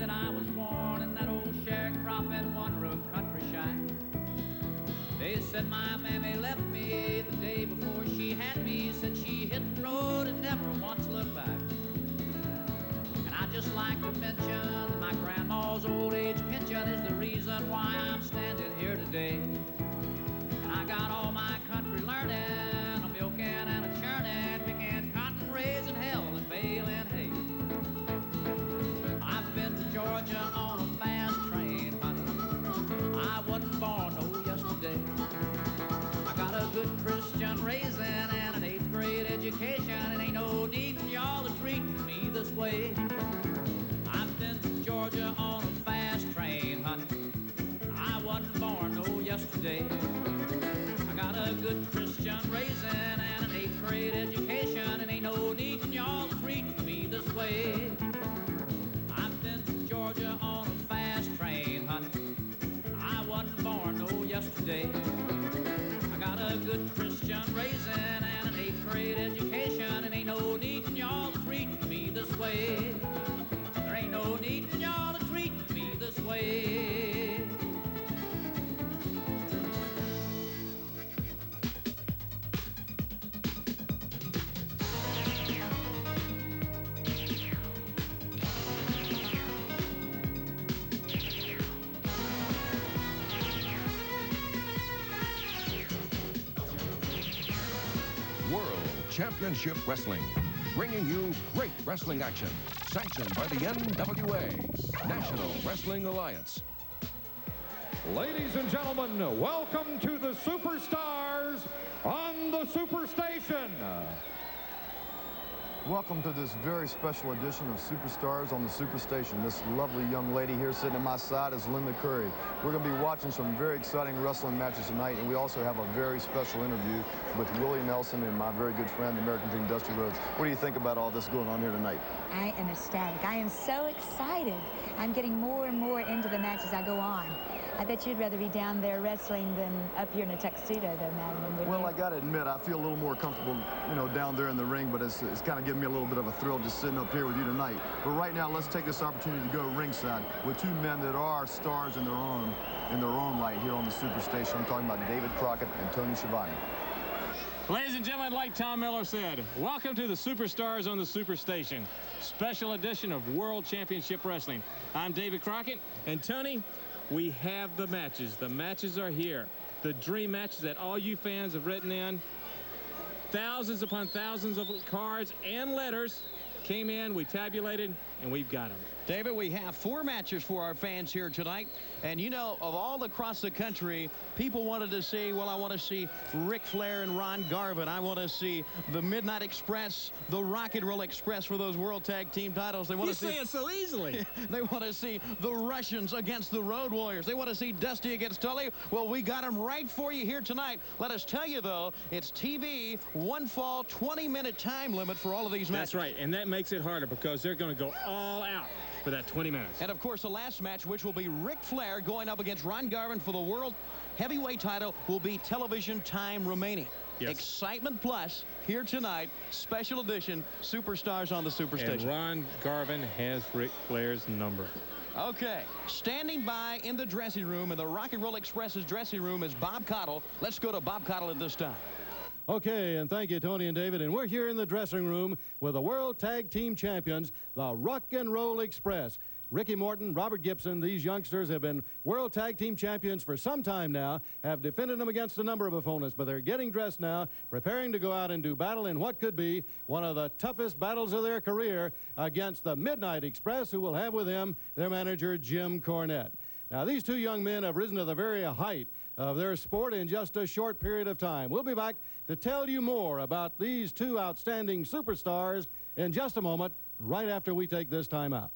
that I was born in that old sharecropping one-room country shack. They said my mammy left me the day before she had me. Said she hit the road and never once looked back. And I'd just like to mention my grandma's old age pension is the reason why I'm standing here today. And I got all my country learning, a milking and a churning, picking cotton, raising hell and baling hay. I've been to Georgia on a fast train, honey. I wasn't born no yesterday. I got a good Christian raising and an 8th grade education, and ain't no needin' y'all to treat me this way. I've been to Georgia on a fast train, honey. I wasn't born no yesterday. I got a good Christian raising and an 8th grade education, and ain't no needin' y'all to treat me this way. I've been to Georgia on a fast train, honey. I wasn't born no yesterday. I got a good Christian raising and an 8th grade education, and ain't no needin' y'all to treat me this way. There ain't no needin' y'all to treat me this way. Championship Wrestling, bringing you great wrestling action, sanctioned by the NWA, National Wrestling Alliance. Ladies and gentlemen, welcome to the Superstars on the Superstation. Welcome to this very special edition of Superstars on the Superstation. This lovely young lady here sitting at my side is Linda Curry. We're going to be watching some very exciting wrestling matches tonight, and we also have a very special interview with Willie Nelson and my very good friend, the American Dream, Dusty Rhodes. What do you think about all this going on here tonight? I am ecstatic. I am so excited. I'm getting more and more into the match as I go on. I bet you'd rather be down there wrestling than up here in a tuxedo, though, Madeline, wouldn't you? Well, I got to admit, I feel a little more comfortable, you know, down there in the ring, but it's kind of giving me a little bit of a thrill just sitting up here with you tonight. But right now, let's take this opportunity to go ringside with two men that are stars in their own right here on the Superstation. I'm talking about David Crockett and Tony Schiavone. Ladies and gentlemen, like Tom Miller said, welcome to the Superstars on the Superstation, special edition of World Championship Wrestling. I'm David Crockett, and Tony, we have the matches. The matches are here. The dream matches that all you fans have written in. Thousands upon thousands of cards and letters came in. We tabulated, and we've got them. David, we have 4 matches for our fans here tonight. And, you know, of all across the country, people wanted to see, well, I want to see Ric Flair and Ron Garvin. I want to see the Midnight Express, the Rock and Roll Express for those World Tag Team titles. They want to see it so easily. They want to see the Russians against the Road Warriors. They want to see Dusty against Tully. Well, we got them right for you here tonight. Let us tell you, though, it's TV, one fall, 20-minute time limit for all of these matches. That's right, and that makes it harder because they're going to go all out for that 20 minutes. And, of course, the last match, which will be Ric Flair going up against Ron Garvin for the World Heavyweight title, will be television time remaining. Yes. Excitement Plus here tonight, special edition, Superstars on the Superstation. And Ron Garvin has Ric Flair's number. Okay, standing by in the dressing room, in the Rock and Roll Express's dressing room, is Bob Caudle. Let's go to Bob Caudle at this time. Okay, and thank you, Tony and David. And we're here in the dressing room with the World Tag Team Champions, the Rock and Roll Express. Ricky Morton, Robert Gibson, these youngsters have been World Tag Team Champions for some time now, have defended them against a number of opponents, but they're getting dressed now, preparing to go out and do battle in what could be one of the toughest battles of their career against the Midnight Express, who will have with him their manager, Jim Cornette. Now, these two young men have risen to the very height of their sport in just a short period of time. We'll be back to tell you more about these two outstanding superstars in just a moment, right after we take this time out.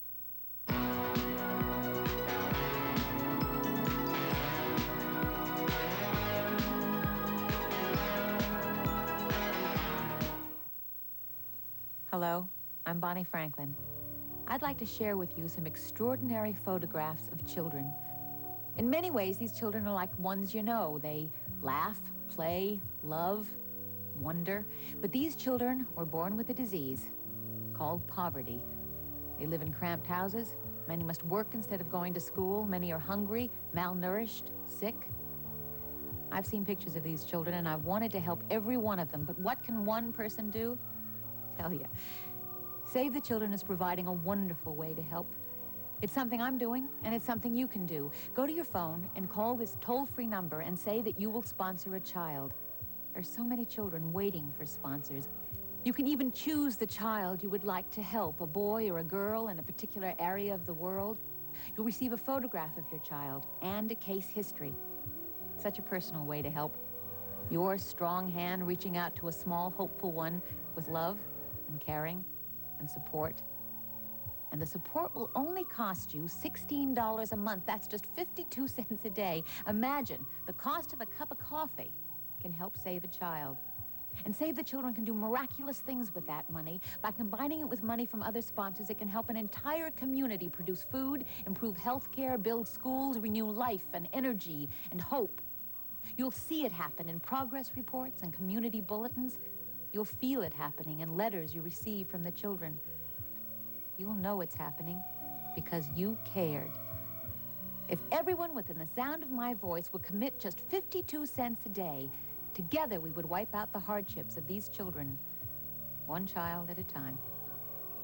Hello, I'm Bonnie Franklin. I'd like to share with you some extraordinary photographs of children. In many ways, these children are like ones you know. They laugh, play, love, wonder. But these children were born with a disease called poverty. They live in cramped houses, Many must work instead of going to school. Many are hungry, malnourished, sick. I've seen pictures of these children, and I've wanted to help every one of them. But what can one person do? Tell you. Save the Children is providing a wonderful way to help. It's something I'm doing, and it's something you can do. Go to your phone and call this toll-free number and say that you will sponsor a child. There's so many children waiting for sponsors. You can even choose the child you would like to help, a boy or a girl in a particular area of the world. You'll receive a photograph of your child and a case history. Such a personal way to help. Your strong hand reaching out to a small, hopeful one with love and caring and support. And the support will only cost you $16 a month. That's just 52 cents a day. Imagine the cost of a cup of coffee can help save a child. And Save the Children can do miraculous things with that money. By combining it with money from other sponsors, it can help an entire community produce food, improve health care, build schools, renew life and energy and hope. You'll see it happen in progress reports and community bulletins. You'll feel it happening in letters you receive from the children. You'll know it's happening because you cared. If everyone within the sound of my voice would commit just 52 cents a day, together we would wipe out the hardships of these children, one child at a time.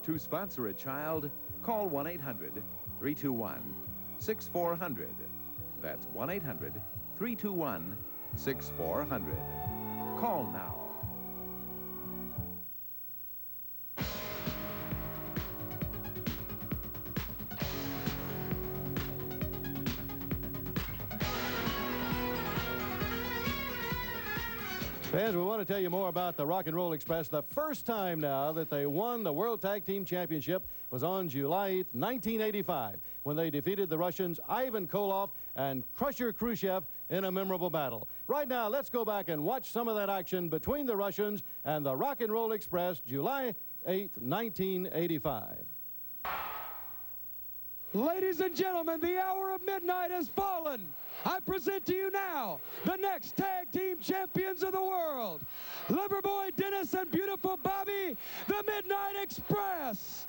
To sponsor a child, call 1-800-321-6400. That's 1-800-321-6400. Call now. Fans, we want to tell you more about the Rock and Roll Express. The first time now that they won the World Tag Team Championship was on July 8th, 1985, when they defeated the Russians Ivan Koloff and Crusher Khrushchev in a memorable battle. Right now, let's go back and watch some of that action between the Russians and the Rock and Roll Express, July 8th, 1985. Ladies and gentlemen, the hour of midnight has fallen. I present to you now the next tag team champions of the world, Loverboy Dennis and Beautiful Bobby, the Midnight Express.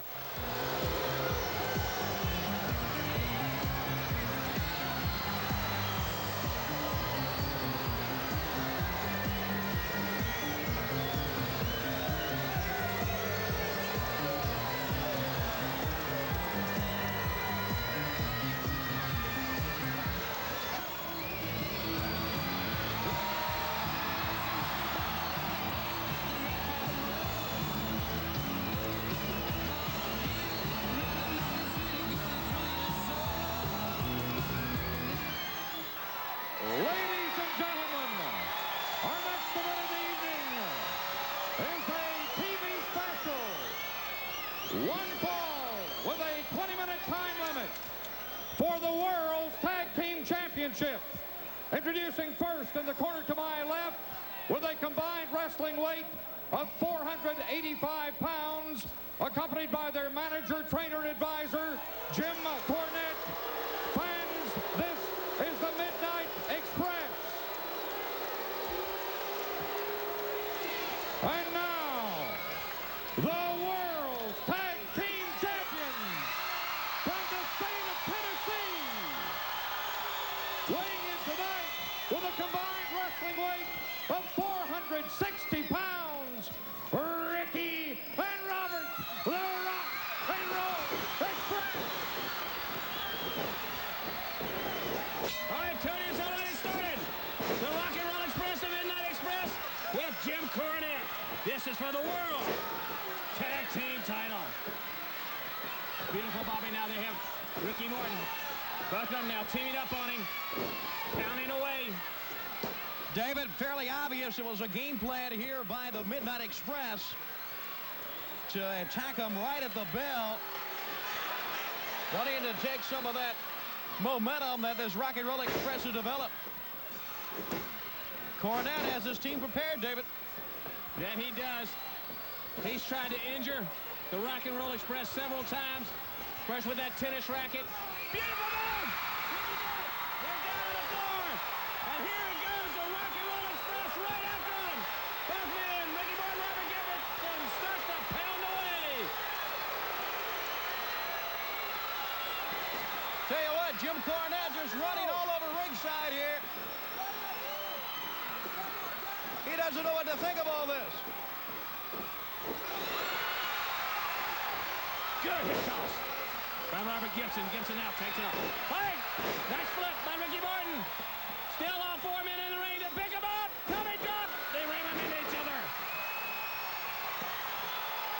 One fall with a 20-minute time limit for the World's Tag Team Championship. Introducing first in the corner to my left with a combined wrestling weight of 485 pounds, accompanied by their manager, trainer, and advisor, Jim Cornette. Fans, this is the Midnight Express. And now, the World's Tag Team Champions from the state of Tennessee, weighing in tonight with a combined wrestling weight of 460 pounds, Ricky and Robert, the Rock and Roll Express. All right, Tony, it's already started. The Rock and Roll Express, the Midnight Express, with Jim Cornette. This is for the World Tag Team title. Beautiful Bobby, now they have Ricky Morton. Both of them now teaming up on him, pounding away. David, fairly obvious it was a game plan here by the Midnight Express to attack him right at the bell, wanting to take some of that momentum that this Rock and Roll Express has developed. Cornette has his team prepared, David. That he does. He's tried to injure the Rock and Roll Express several times. First with that tennis racket. Beautiful move! They're down on the floor. And here it goes, the Rock and Roll Express right after him. Both men, Ricky Morton, Robert Gibson, starts to pound away. Jim Cornette just running all over ringside here. He doesn't know what to think of all this. Good hip toss by Robert Gibson. Gibson now takes it up. Hey! Nice flip by Ricky Morton. Still all 4 men in the ring to pick him up. Coming drop. They ram him into each other.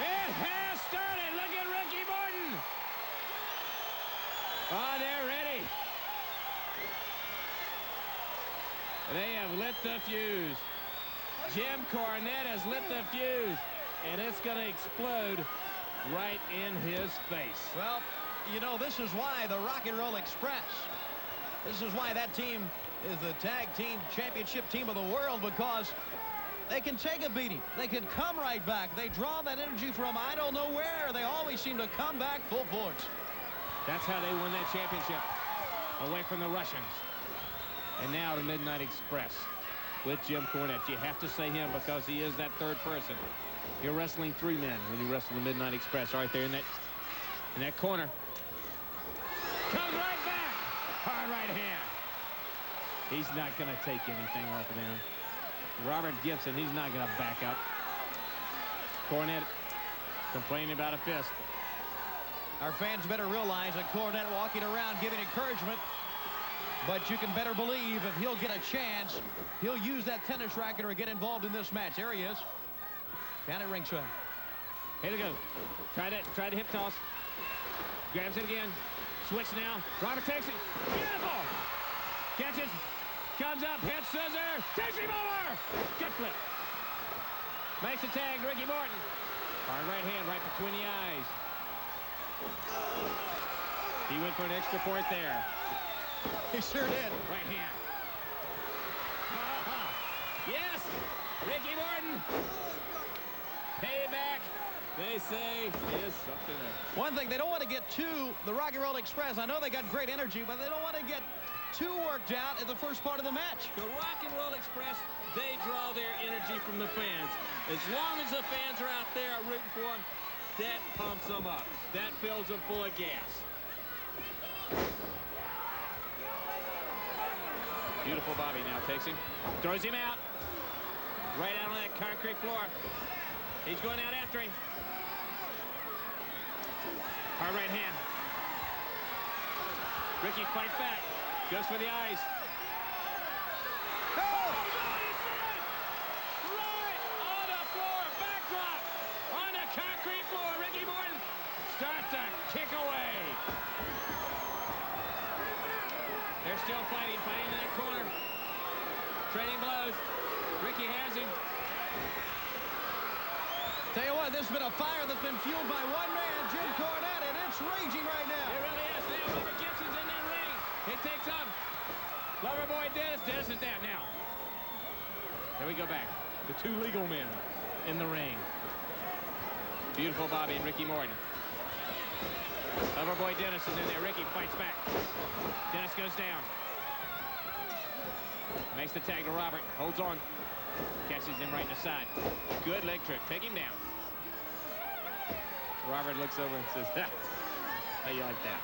It has started. Look at Ricky Morton. Oh, they're ready. They have lit the fuse. Jim Cornette has lit the fuse, and it's going to explode right in his face. Well, you know, this is why the Rock and Roll Express, this is why that team is the tag team championship team of the world, because they can take a beating. They can come right back. They draw that energy from I don't know where. They always seem to come back full force. That's how they won that championship, away from the Russians. And now the Midnight Express with Jim Cornette. You have to say him because he is that third person. You're wrestling 3 men when you wrestle the Midnight Express right there in that corner. Comes right back. Hard right hand. He's not going to take anything off of him. Robert Gibson, he's not going to back up. Cornette complaining about a fist. Our fans better realize that Cornette walking around giving encouragement, but you can better believe if he'll get a chance, he'll use that tennis racket or get involved in this match. There he is. Down at ringside. Here we go. Try to hip toss. Grabs it again. Switch now. Robert takes it. Beautiful. Catches. Comes up. Head scissor. Takes him over. Good flip. Makes the tag. Ricky Morton. Hard right hand right between the eyes. He went for an extra point there. He sure did. Right hand. Yes. Ricky Morton. Payback, they say, is something else. One thing, they don't want to get too, the Rock and Roll Express, I know they got great energy, but they don't want to get too worked out at the first part of the match. The Rock and Roll Express, they draw their energy from the fans. As long as the fans are out there rooting for them, that pumps them up. That fills them full of gas. Beautiful Bobby now takes him, throws him out. Right out on that concrete floor. He's going out after him. Hard right hand. Ricky fights back. Goes for the eyes. Oh! Right on the floor. Backdrop. On the concrete floor. Ricky Morton starts to kick away. They're still fighting in that corner. Trading blows. Ricky has him. Tell you what, this has been a fire that's been fueled by one man, Jim Cornette, and it's raging right now. It really is. Now Robert Gibson's in that ring. He takes up Loverboy Dennis. Dennis is down now. There we go back. The 2 legal men in the ring. Beautiful Bobby and Ricky Morton. Loverboy Dennis is in there. Ricky fights back. Dennis goes down. Makes the tag to Robert. Holds on. Catches him right in the side. Good leg trip. Take him down. Robert looks over and says, how you like that?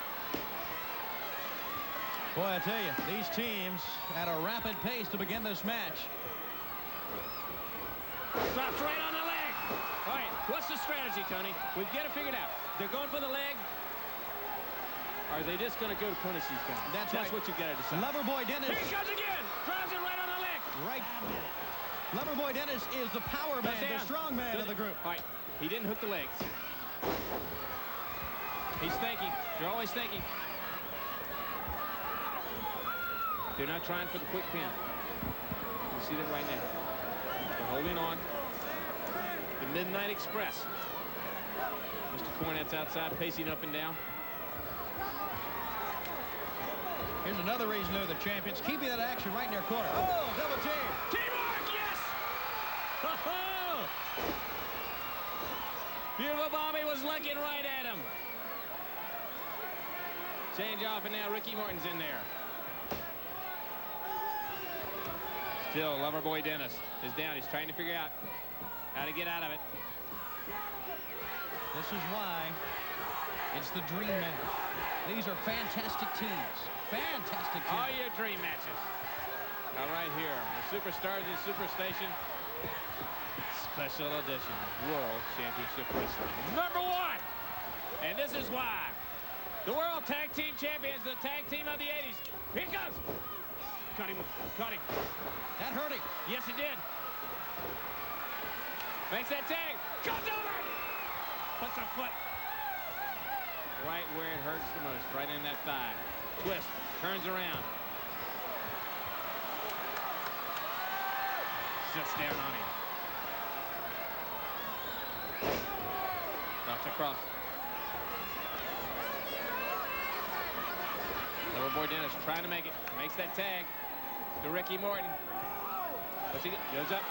Boy, I tell you, these teams at a rapid pace to begin this match. Drops right on the leg. All right, what's the strategy, Tony? We've got to figure it out. They're going for the leg. Are they just going to go to punish these guys? That's right. What you got to decide. Loverboy Dennis. Here he comes again. Drives it right on the leg. Right. Loverboy Dennis is the power man, the strong man of the group. All right, he didn't hook the legs. He's thinking. They're always thinking. They're not trying for the quick pin. You see that right now. They're holding on. The Midnight Express. Mr. Cornette's outside, pacing up and down. Here's another reason they're the champions. Keeping that action right in their corner. Oh, double team. Teamwork, yes! Oh! Beautiful Bobby was looking right at him. Change off, and now Ricky Morton's in there. Still, Loverboy Dennis is down. He's trying to figure out how to get out of it. This is why It's the dream match. These are fantastic teams. Fantastic teams. All your dream matches. All right, here, the Superstars in Superstation. Special edition of World Championship Wrestling. Number 1. And this is why. The World Tag Team Champions, the tag team of the 80s. Here it goes. Caught him. Caught him. That hurt him. Yes, it did. Makes that tag. Comes over. Puts a foot right where it hurts the most, right in that thigh. Twist, turns around. Sits down on him. Drops across. Loverboy Dennis trying to make it. Makes that tag to Ricky Morton. What's he goes up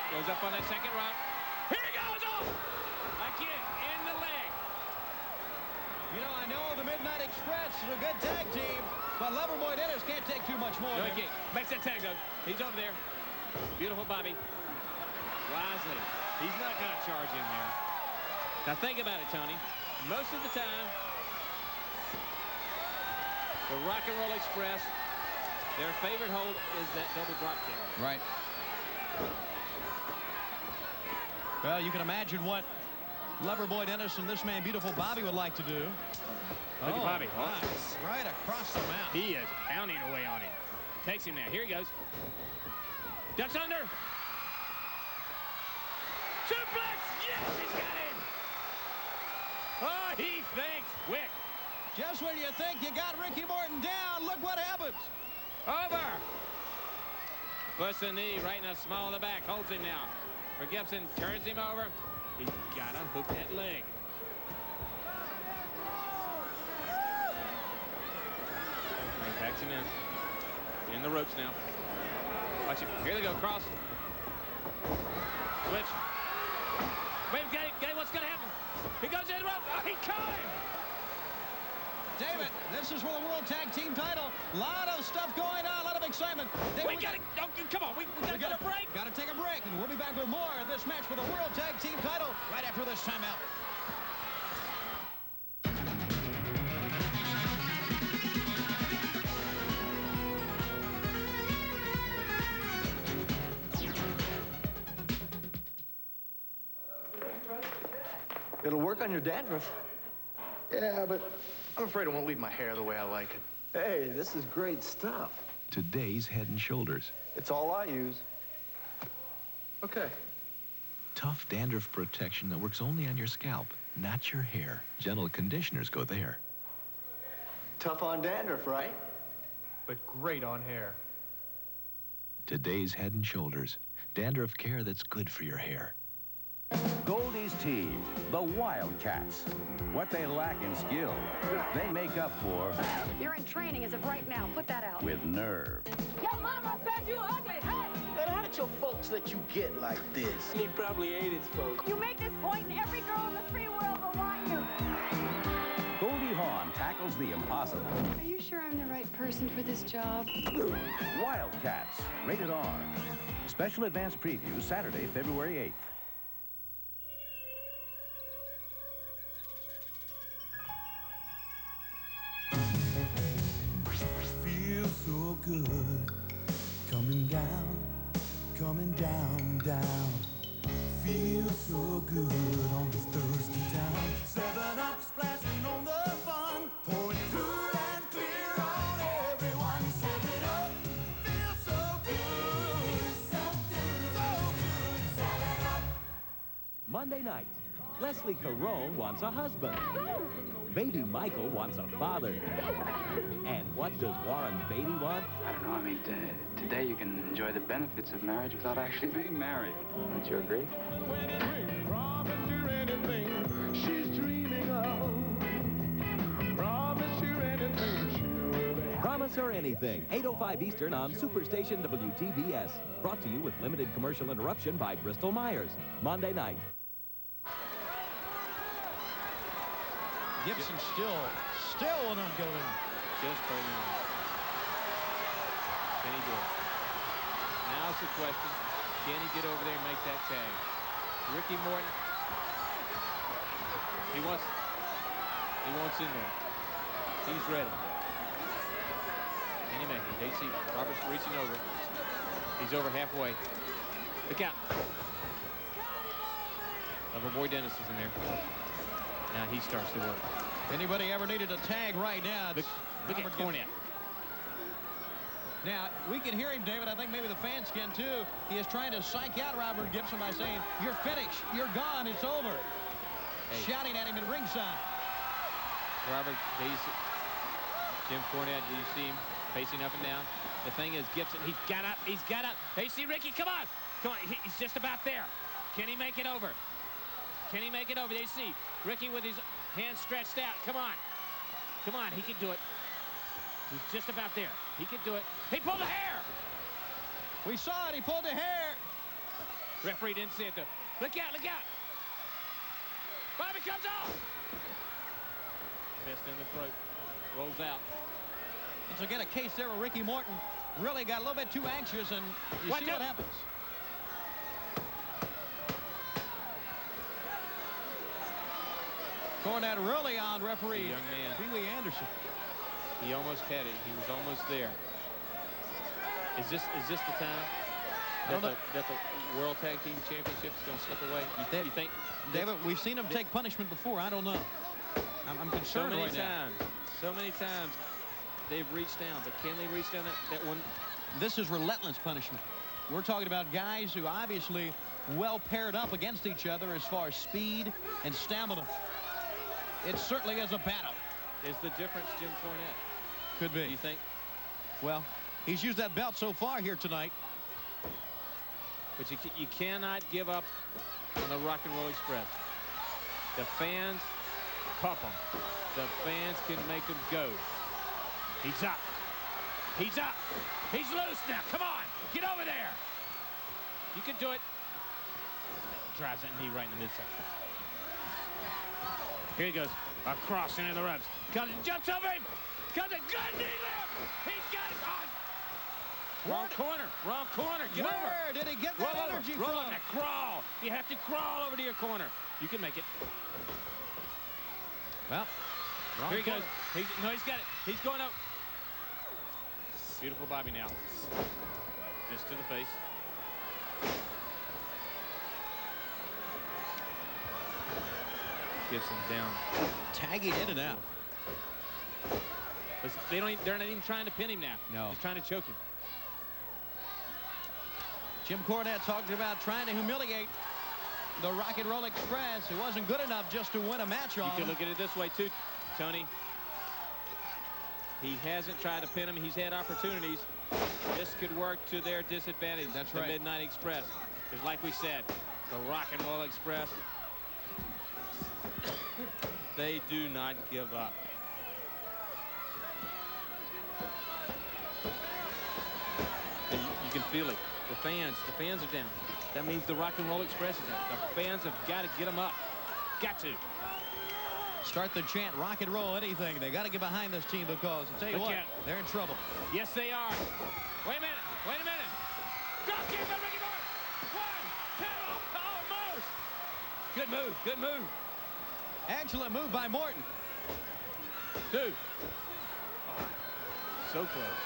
on that second rope. Here he goes! Oh! A kick in the leg. You know, I know the Midnight Express is a good tag team, but Loverboy Dennis can't take too much more. No, he can't. Makes that tag, though. He's over there. Beautiful Bobby. Wisely. He's not going to charge in there. Now, think about it, Tony. Most of the time, the Rock and Roll Express, their favorite hold is that double drop kick. Right. Well, you can imagine what Loverboy Dennis and this man, Beautiful Bobby, would like to do. Look at Bobby. Nice. Right across the mouth. He is pounding away on him. Takes him now. Here he goes. Ducks under. Suplex. Yes, he's got him. Oh, he thinks quick. Just when you think you got Ricky Morton down, look what happens. Over. Puts the knee right in the small of the back. Holds him now. For Gibson, turns him over. He's got to hook that leg. He backs him in the ropes now. Watch him. Here they go. Cross. Switch. Wait, get what's going to happen? He goes in the rope. Oh, he caught him. David, this is for the World Tag Team title. A lot of stuff going on, a lot of excitement. David, We got to, come on, we got to get a break. Got to take a break, and we'll be back with more of this match for the World Tag Team title right after this timeout. It'll work on your dandruff. Yeah, but I'm afraid it won't leave my hair the way I like it. Hey, this is great stuff. Today's Head & Shoulders. It's all I use. Okay. Tough dandruff protection that works only on your scalp, not your hair. Gentle conditioners go there. Tough on dandruff, right? But great on hair. Today's Head & Shoulders. Dandruff care that's good for your hair. Goldie's team, the Wildcats. What they lack in skill, they make up for You're in training as of right now. Put that out. with nerve. Your mama said you ugly. Hey! And how did your folks let you get like this? He probably ate his folks. You make this point and every girl in the free world will want you. Goldie Hawn tackles the impossible. Are you sure I'm the right person for this job? Wildcats, rated R. Special advance preview Saturday, February 8th. Feels so good, coming down, down. Feels so good on this Thursday down. 7-Up splashing on the fun, pouring good and clear on everyone. 7-Up feels so good, so good, so good. 7-Up. Monday night, Leslie Caron wants a husband. Baby Michael wants a father. And what does Warren Beatty want? I don't know. I mean, today you can enjoy the benefits of marriage without actually being married. Don't you agree? Promise you anything she's dreaming of. Promise you anything. Promise Her Anything, 8:05 Eastern on Superstation WTBS. Brought to you with limited commercial interruption by Bristol Myers. Monday night. Gibson still will not go in. Just holding on. Can he do it? Now's the question. Can he get over there and make that tag? Ricky Morton. He wants. He wants in there. He's ready. Can he make it? AC Roberts reaching over. He's over halfway. Look out. Our boy Dennis is in there. Now he starts to work. Anybody ever needed a tag right now? Look at Cornette. Now, we can hear him, David. I think maybe the fans can, too. He is trying to psych out Robert Gibson by saying, you're finished. You're gone. It's over. Hey. Shouting at him at ringside. Robert, Jim Cornette, do you see him pacing up and down? The thing is, Gibson, he's got up. He's got up. Hey, see Ricky, come on. Come on. He's just about there. Can he make it over? Can he make it over? They see Ricky with his hands stretched out. Come on. Come on. He can do it. He's just about there. He can do it. He pulled the hair. We saw it. He pulled the hair. Referee didn't see it, though. Look out. Look out. Bobby comes off. Fist in the throat. Rolls out. Once again, a case there where Ricky Morton really got a little bit too anxious, and you see what happens. Cornette really on referee young man. Pee Wee Anderson. He almost had it. He was almost there. Is this the time that the World Tag Team Championship is going to slip away? You think? David, we've seen him take punishment before. I don't know. I'm concerned right now. So many times they've reached down, but can they reach down that one? This is relentless punishment. We're talking about guys who obviously well paired up against each other as far as speed and stamina. It certainly is a battle. Is the difference Jim Cornette? Could be. Do you think? Well, he's used that belt so far here tonight. But you cannot give up on the Rock and Roll Express. The fans pump them. The fans can make them go. He's up. He's up. He's loose now. Come on. Get over there. You can do it. Drives that knee right in the midsection. Here he goes. Across into the ropes. Comes and jumps over him. Comes a good knee lift. He's got it on. Wrong corner. Wrong corner. Get over. Where did he get that energy roll from? Over. Crawl. You have to crawl over to your corner. You can make it. Well, here he goes. No, he's got it. He's going up. Beautiful Bobby now. Just to the face. Gibson down. Tagging in and out. They're not even trying to pin him now. No. They're trying to choke him. Jim Cornette talking about trying to humiliate the Rock and Roll Express. It wasn't good enough just to win a match on. You can look at it this way too, Tony. He hasn't tried to pin him. He's had opportunities. This could work to their disadvantage. That's the right. Midnight Express. Because like we said, the Rock and Roll Express, they do not give up. You can feel it. The fans are down. That means the Rock and Roll Express is down. The fans have got to get them up. Got to. Start the chant, rock and roll, anything. They got to get behind this team because, I'll tell you what, they're in trouble. Yes, they are. Wait a minute. Wait a minute. Drop kick by Ricky Morton. 1, 2, almost. Good move. Good move. Excellent move by Morton. 2. Oh, so close.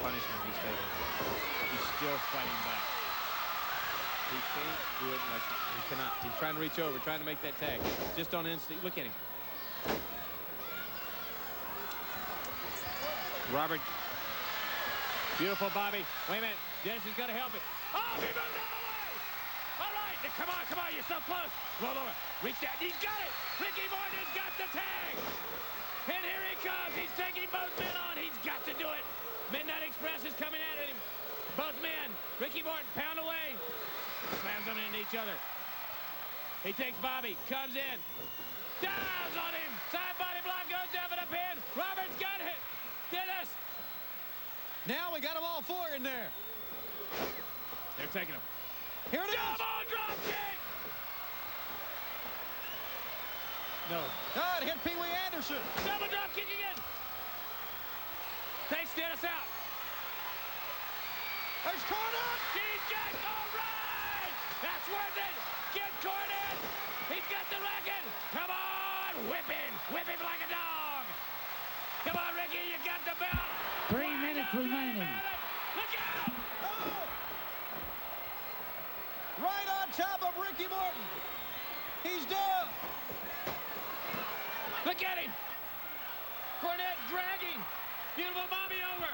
Punishment he's taking. He's still fighting back. He can't do it much. He cannot. He's trying to reach over, trying to make that tag. Just on instinct. Look at him. Robert. Beautiful Bobby. Wait a minute. Dennis is going to help it. Oh, he moved out of the way. All right. Come on, come on. You're so close. Roll over. Reach that. He's got it. Ricky Morton has got the tag. And here he comes. He's taking both men on. He's got to do it. Midnight Express is coming at him. Both men. Ricky Morton pound away. Slams them into each other. He takes Bobby. Comes in. Dives on him. Side body block goes down for the pin. Roberts got it. Dennis. Now we got them all 4 in there. They're taking him. Here it is. Double drop kick. No. Oh, it hit Pee Wee Anderson. Double drop kick again. Takes Dennis out. There's Cornette. Jack, all right. That's worth it. Get Cornette. He's got the racket. Come on. Whip him like a dog. Come on, Ricky. You got the belt. 3 minutes remaining. Look out. Oh! Right on top of Ricky Morton. He's down. Look at him. Cornette dragging. Beautiful Bobby over.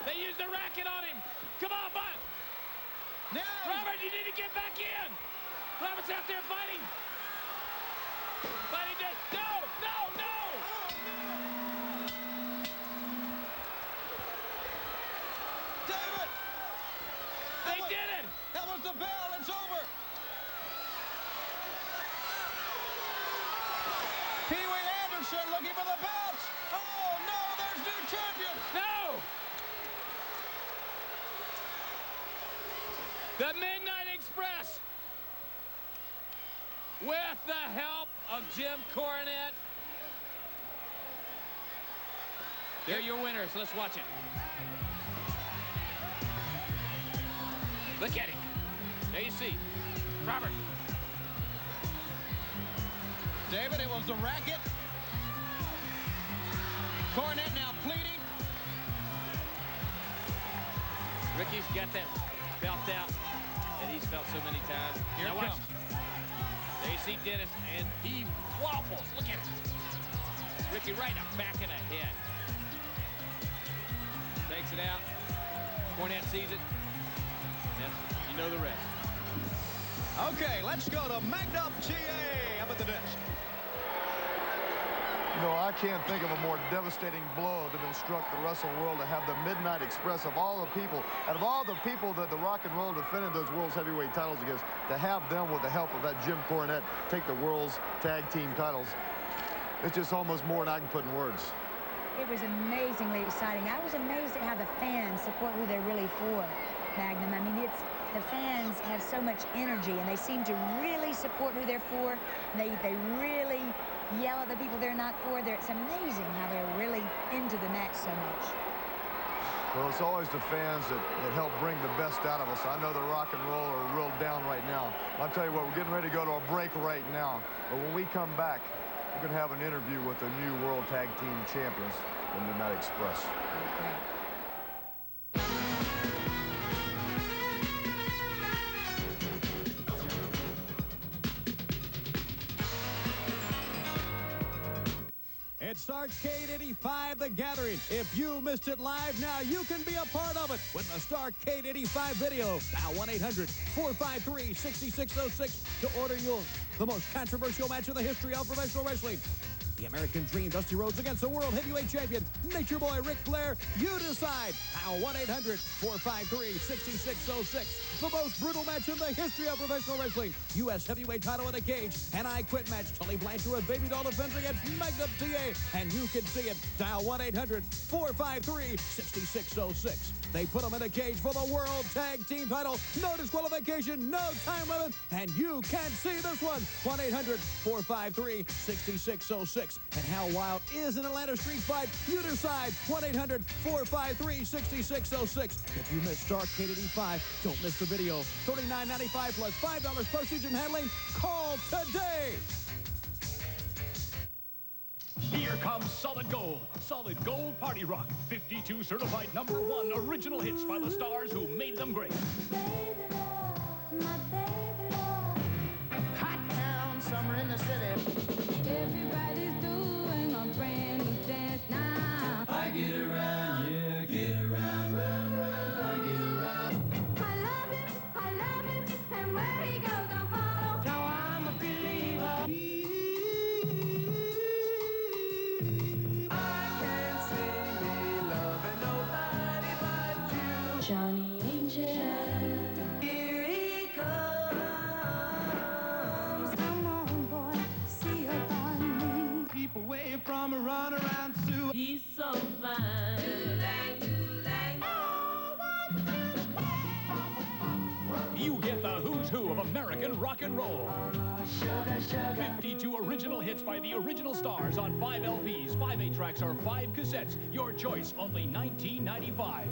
They used the racket on him. Come on, Bud. Now. Robert, you need to get back in. Robert's out there fighting. Fighting dead. No, no, no. David. They did it. That was the bell. It's over. Pee Wee Anderson looking for the belts. Oh, no, there's new champion. No. The Midnight Express, with the help of Jim Cornette. They're your winners. Let's watch it. Look at him. There you see. Robert. David, it was the racket. Cornette now pleading. Ricky's got that belt out that he's felt so many times. Here now it watch. comes. There you see Dennis, and he waffles. Look at it. Ricky right in the back of the head. Takes it out. Cornette sees it. And you know the rest. Okay, let's go to Magnum TA up at the desk. You know, I can't think of a more devastating blow to have been struck the wrestling world to have the Midnight Express of all the people, out of all the people that the Rock and Roll defended those World's Heavyweight titles against, to have them with the help of that Jim Cornette take the World's Tag Team titles. It's just almost more than I can put in words. It was amazingly exciting. I was amazed at how the fans support who they're really for, Magnum. I mean, the fans have so much energy, and they seem to really support who they're for. They really yell at the people they're not for. It's amazing how they're really into the match so much. Well, it's always the fans that help bring the best out of us. I know the Rock and Roll are real down right now. I'll tell you what, we're getting ready to go to a break right now. But when we come back, we're going to have an interview with the new World Tag Team Champions in the Midnight Express. Okay. It starts K85 The Gathering. If you missed it live, now you can be a part of it with the Starcade 85 video. Dial 1-800-453-6606 to order the most controversial match in the history of professional wrestling. The American Dream, Dusty Rhodes against the World Heavyweight Champion, Nature Boy Ric Flair. You decide. Dial 1-800-453-6606. The most brutal match in the history of professional wrestling. U.S. Heavyweight title in a cage. An I Quit match. Tully Blanchard with Baby Doll defense against Magnum TA. And you can see it. Dial 1-800-453-6606. They put them in a cage for the World Tag Team title. No disqualification, no time limit, and you can't see this one. 1-800-453-6606. And how wild is an Atlanta street fight? You decide. 1-800-453-6606. If you missed Starcade 85, don't miss the video. $39.95 plus $5 postage and handling. Call today. Here comes Solid Gold. Solid Gold Party Rock. 52 certified #1 original hits by the stars who made them great. Hot town, summer in the city. Everybody's doing a brand new dance now. I get around, yeah, get around, round, round. I get around. I love him, and where he goes, I follow. Now I'm a believer. Johnny Angel, here he comes. Come on, boy, see about me. Keep away from a runaround Sue. He's so fine. You get the who's who of American rock and roll. 52 original hits by the original stars on 5 LPs, 5 8-tracks, or 5 cassettes. Your choice, only $19.95.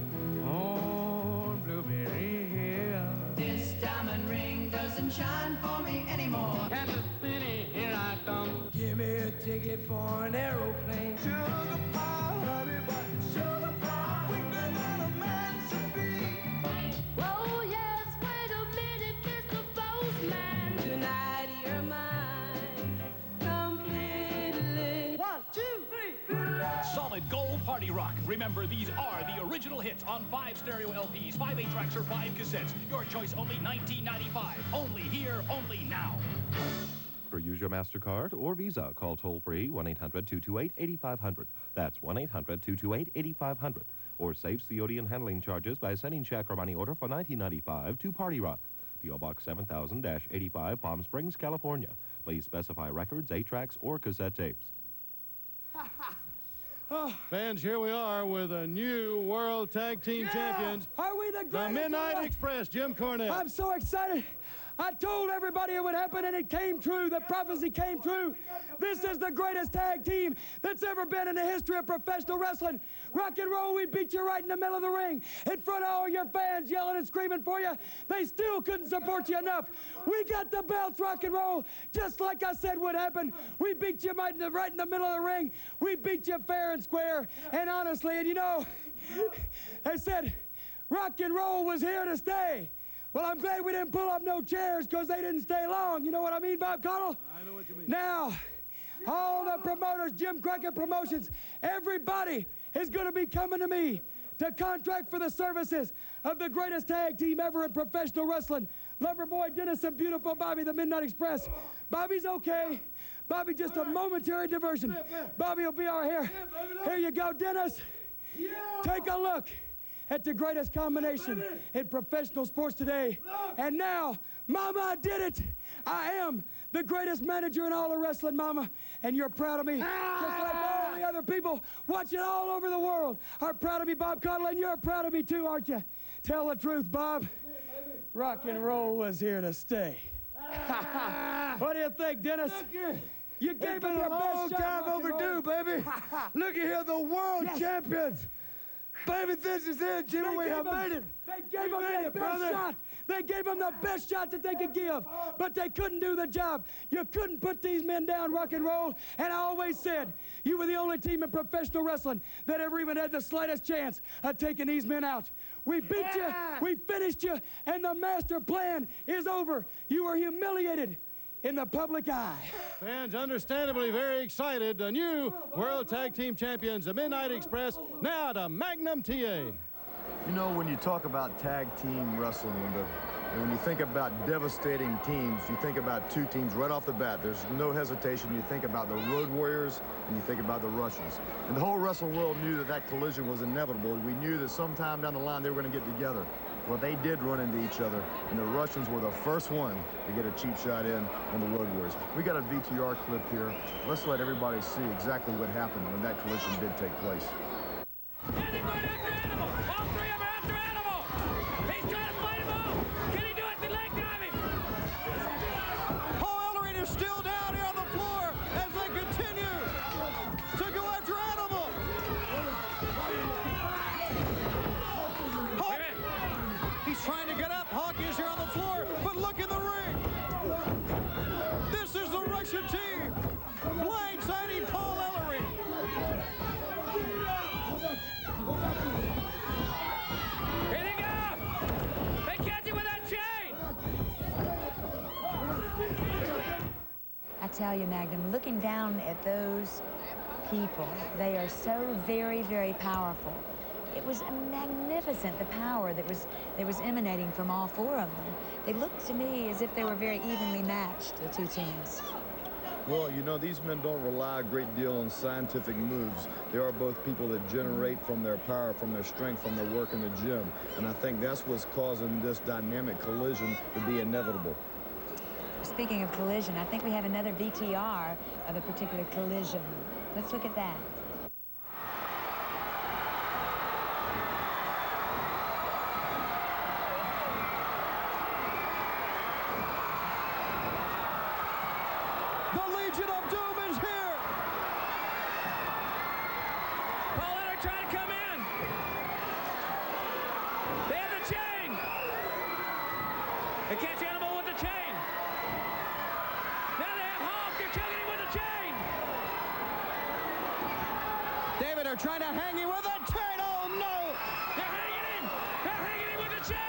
On Blueberry Hill. This diamond ring sunshine for me anymore. Kansas City, here I come. Give me a ticket for an aeroplane. Sugar pie, honey, but sugar pie quicker than a man should be. Oh, yes, wait a minute, Mr. Postman. Tonight you're mine completely. 1, 2, 3. Solid Gold Party Rock. Remember, these are the original hits on 5 stereo LPs, 5 8-tracks, or 5 cassettes. Your choice only $19.95. Only here, only now. Or use your MasterCard or Visa. Call toll-free 1-800-228-8500. That's 1-800-228-8500. Or save COD and handling charges by sending check or money order for $19.95 to Party Rock. P.O. Box 7000-85, Palm Springs, California. Please specify records, 8-tracks, or cassette tapes. Fans, here we are with a new World Tag Team Champions. Are we the greatest? The Midnight Express, Jim Cornette. I'm so excited. I told everybody it would happen, and it came true. The prophecy came true. This is the greatest tag team that's ever been in the history of professional wrestling. Rock and Roll, we beat you right in the middle of the ring, in front of all your fans yelling and screaming for you. They still couldn't support you enough. We got the belts, Rock and Roll, just like I said would happen. We beat you right in the middle of the ring. We beat you fair and square. And honestly, and you know, they said Rock and Roll was here to stay. Well, I'm glad we didn't pull up no chairs because they didn't stay long. You know what I mean, Bob Connell? I know what you mean. Now, all the promoters, Jim Crockett Promotions, everybody is going to be coming to me to contract for the services of the greatest tag team ever in professional wrestling. Loverboy Dennis and beautiful Bobby, the Midnight Express. Bobby's okay. Bobby, just a momentary diversion. Bobby will be our hair. Here you go, Dennis. Take a look at the greatest combination in professional sports today. And now, Mama, I did it. I am the greatest manager in all of wrestling, Mama. And you're proud of me. Just like all the other people watching all over the world are proud of me, Bob Connell, and you're proud of me too, aren't you? Tell the truth, Bob. Rock and Roll was here to stay. What do you think, Dennis? You gave them your best shot. Time overdue, baby. Look at here, the world champions. Baby, this is it, Jimmy. We have made it. They gave him their best shot. They gave him the best shot that they could give, but they couldn't do the job. You couldn't put these men down, Rock and Roll, and I always said you were the only team in professional wrestling that ever even had the slightest chance of taking these men out. We beat you, we finished you, and the master plan is over. You were humiliated in the public eye. Fans understandably very excited. The new World Tag Team Champions, the Midnight Express, now to Magnum TA. You know, when you talk about tag team wrestling, and when you think about devastating teams, you think about two teams right off the bat. There's no hesitation. You think about the Road Warriors and you think about the Russians. And the whole wrestling world knew that that collision was inevitable. We knew that sometime down the line they were going to get together. Well, they did run into each other, and the Russians were the first one to get a cheap shot in on the Road Warriors. We got a VTR clip here. Let's let everybody see exactly what happened when that collision did take place. Trying to get up. Hawk is here on the floor, but look in the ring. This is the Russian team. Blindsiding Paul Ellery. Here they go! They catch it with that chain! I tell you, Magnum, looking down at those people, they are so very, very powerful. It was magnificent, the power that was emanating from all four of them. They looked to me as if they were very evenly matched, the two teams. Well, you know, these men don't rely a great deal on scientific moves. They are both people that generate from their power, from their strength, from their work in the gym. And I think that's what's causing this dynamic collision to be inevitable. Speaking of collision, I think we have another VTR of a particular collision. Let's look at that. The Legion of Doom is here. Paul Ellering trying to come in. They have the chain. They catch Animal with the chain. trying to hang him with a chain. Oh, no! They're hanging him! They're hanging him with the chain!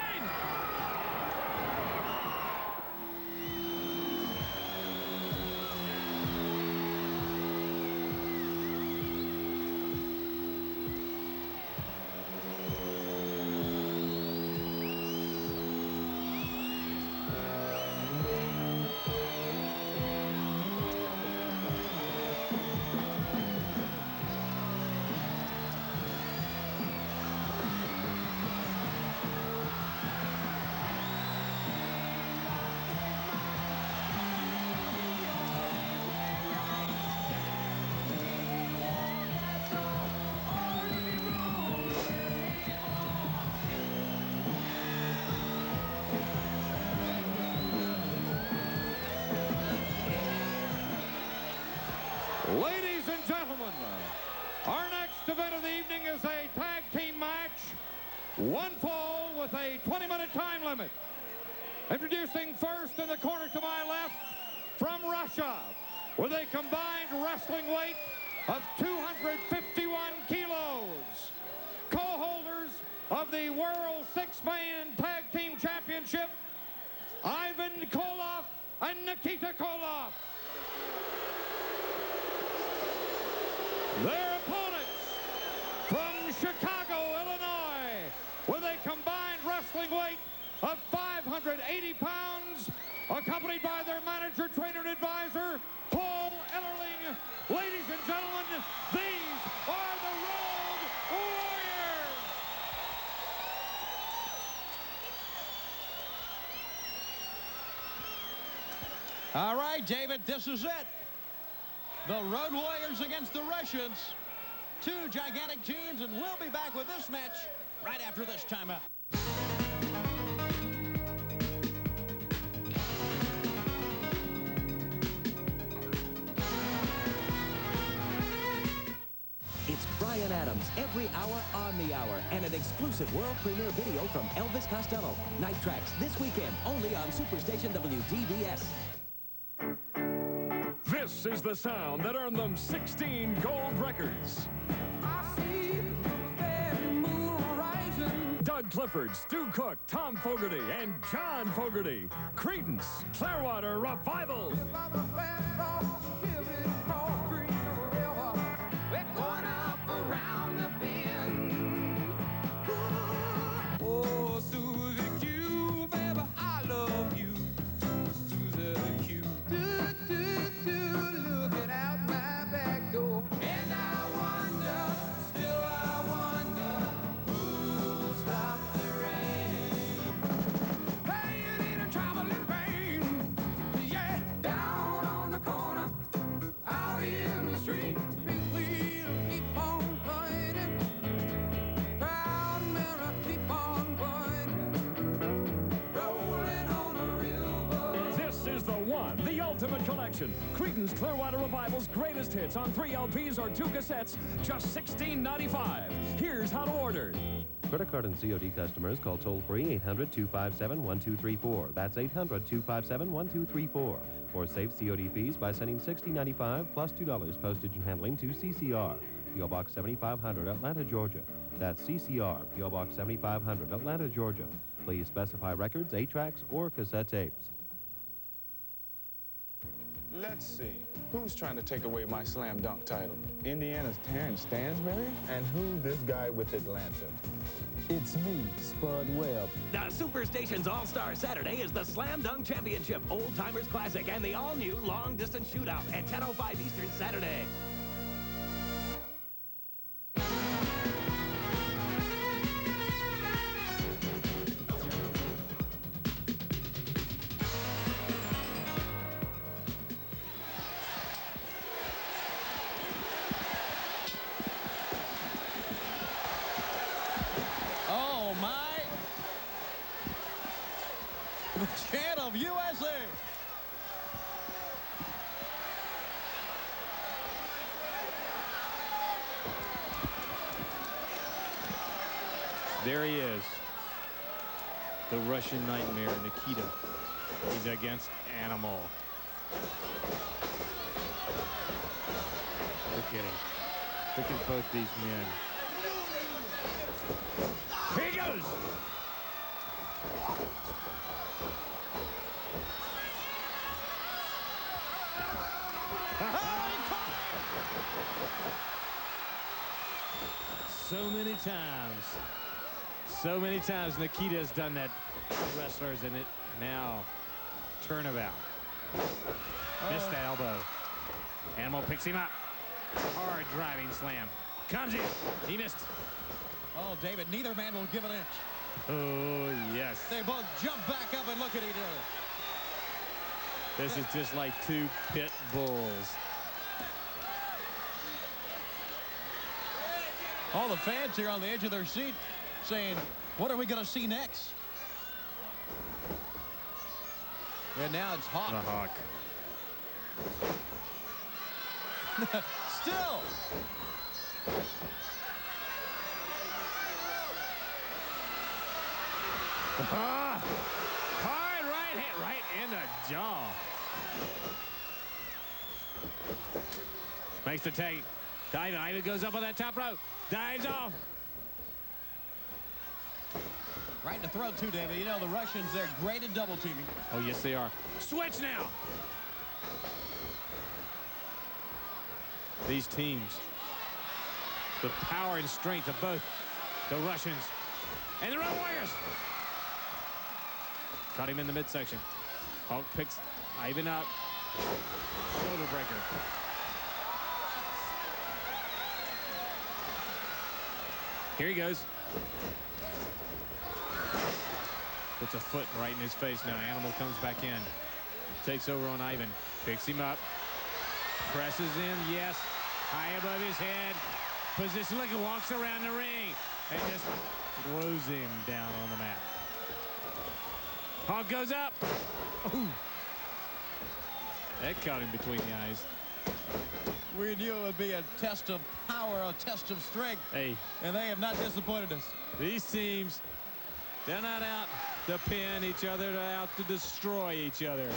Ladies and gentlemen, our next event of the evening is a tag team match. One fall with a 20-minute time limit. Introducing first in the corner to my left, from Russia, with a combined wrestling weight of 251 kilos. Co-holders of the World Six-Man Tag Team Championship, Ivan Koloff and Nikita Koloff. Their opponents from Chicago, Illinois, with a combined wrestling weight of 580 pounds, accompanied by their manager, trainer, and advisor, Paul Ellerling. Ladies and gentlemen, these are the Road Warriors. All right, David, this is it. The Road Warriors against the Russians. Two gigantic teams, and we'll be back with this match right after this timeout. It's Bryan Adams every hour on the hour, and an exclusive world premiere video from Elvis Costello. Night Tracks this weekend, only on Superstation WDBS. This is the sound that earned them 16 gold records. I see the moon rising. Doug Clifford, Stu Cook, Tom Fogerty, and John Fogerty. Creedence Clearwater Revival. We're going up around the bend. Oh, Susie Q, baby, I love you. Susie Q, looking out my back door. And I wonder, still I wonder, who'll stop the rain? Hey, it ain't a traveling pain. Yeah, down on the corner, out in the street. Big wheel, keep on pointing. Proud mirror, keep on pointing. Rolling on a river. This is the one, the ultimate collection. Creedence Clearwater Revival's greatest hits on 3 LPs or 2 cassettes, just $16.95. Here's how to order. Credit card and COD customers call toll-free 800-257-1234. That's 800-257-1234. Or save COD fees by sending $60.95 plus $2 postage and handling to CCR, P.O. Box 7500, Atlanta, Georgia. That's CCR, P.O. Box 7500, Atlanta, Georgia. Please specify records, 8-tracks, or cassette tapes. Let's see. Who's trying to take away my slam dunk title? Indiana's Terrence Stansbury? And who's this guy with Atlanta? It's me, Spud Webb. The Superstation's All-Star Saturday is the Slam Dunk Championship Old Timers Classic and the all-new Long Distance Shootout at 10:05 Eastern Saturday. Oh, my. The chant of USA. There he is. The Russian Nightmare, Nikita. He's against Animal. Look at him. Look at both these men. Here he goes. So many times Nikita has done that to wrestlers, and it now turnabout. Missed that elbow. Animal picks him up. Hard driving slam. Comes in. He missed. Oh, David, neither man will give an inch. Oh, yes. They both jump back up and look at each other. This is just like two pit bulls. All the fans here on the edge of their seat saying, what are we going to see next? And now it's Hawk. The Hawk. Still. Hard right hand, right in the jaw. Makes the take. Dive. Ivan goes up on that top rope. Dives off. Right in the throat, too, David. You know, the Russians, they're great at double teaming. Oh, yes, they are. Switch now. These teams, the power and strength of both the Russians and the Road Warriors. Caught him in the midsection. Hulk picks Ivan up. Shoulder breaker. Here he goes. Puts a foot right in his face now. Animal comes back in. Takes over on Ivan. Picks him up. Presses him. Yes. High above his head. Position. Look, he walks around the ring. And just throws him down on the mat. Hawk goes up. Ooh. That caught him between the eyes. We knew it would be a test of power, a test of strength. Hey. And they have not disappointed us. These teams, they're not out to pin each other. They're out to destroy each other.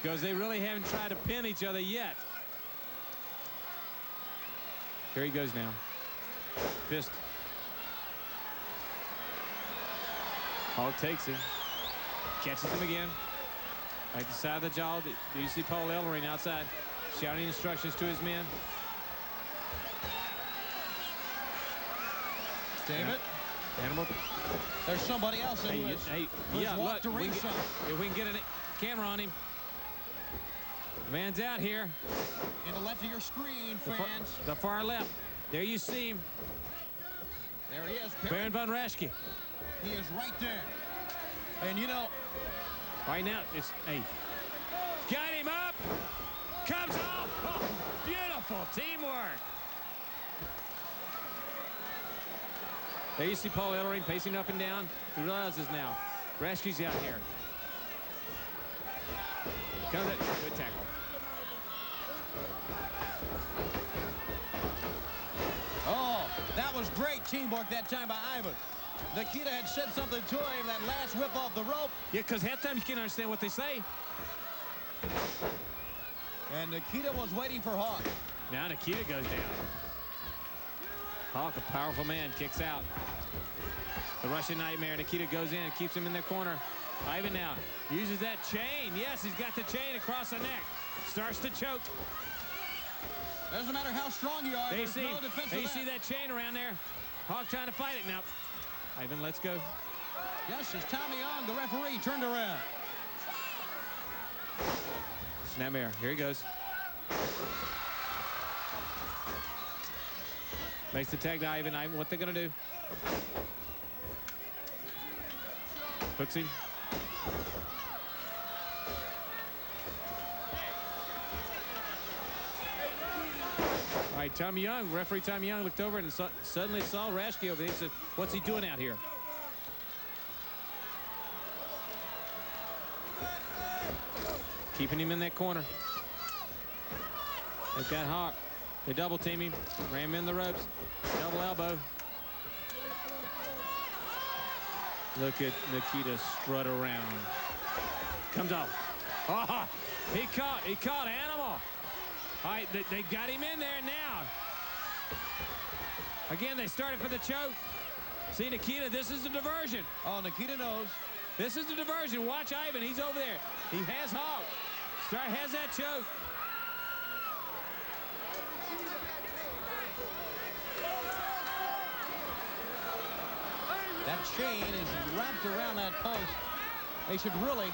Because they really haven't tried to pin each other yet. Here he goes now. Fist. Hawk takes him. Catches him again. Right to the side of the jaw. Do you see Paul Ellering outside shouting instructions to his men? David? Animal. There's somebody else in this. Yeah, look, to ringside. If we can get a camera on him. The man's out here. In the left of your screen, fans. The far left. There you see him. There he is. Baron von Raschke. He is right there. And you know. Right now, it's, hey. Got him up. Comes off. Oh, beautiful teamwork. There you see Paul Ellering pacing up and down. He realizes now, Raschke's out here. Comes it. Good tackle. Oh, that was great teamwork that time by Ivan. Nikita had said something to him, that last whip off the rope. Yeah, because half time you can't understand what they say. And Nikita was waiting for Hawk. Now Nikita goes down. Hawk, a powerful man, kicks out. The Russian Nightmare. Nikita goes in and keeps him in their corner. Ivan now uses that chain. Yes, he's got the chain across the neck. Starts to choke. Doesn't matter how strong you are. There's no defense. You see that chain around there? Hawk trying to fight it now. Ivan, let's go. Yes, it's Tommy Young, the referee, turned around. Snapmare, here he goes. Makes the tag to Ivan. Ivan, what they're gonna do? Hooks him. All right, Tommy Young, referee Tommy Young looked over and suddenly saw Raschke over there. He said, what's he doing out here? Keeping him in that corner. They've got Hawk. They double team him. Ram him in the ropes. Double elbow. Look at Nikita strut around. Comes off. Oh, he caught Animal. All right, they got him in there now. Again, they started for the choke. See Nikita, this is a diversion. Oh, Nikita knows. This is a diversion. Watch Ivan, he's over there. He has Hawk. Has that choke. That chain is wrapped around that post. They should really,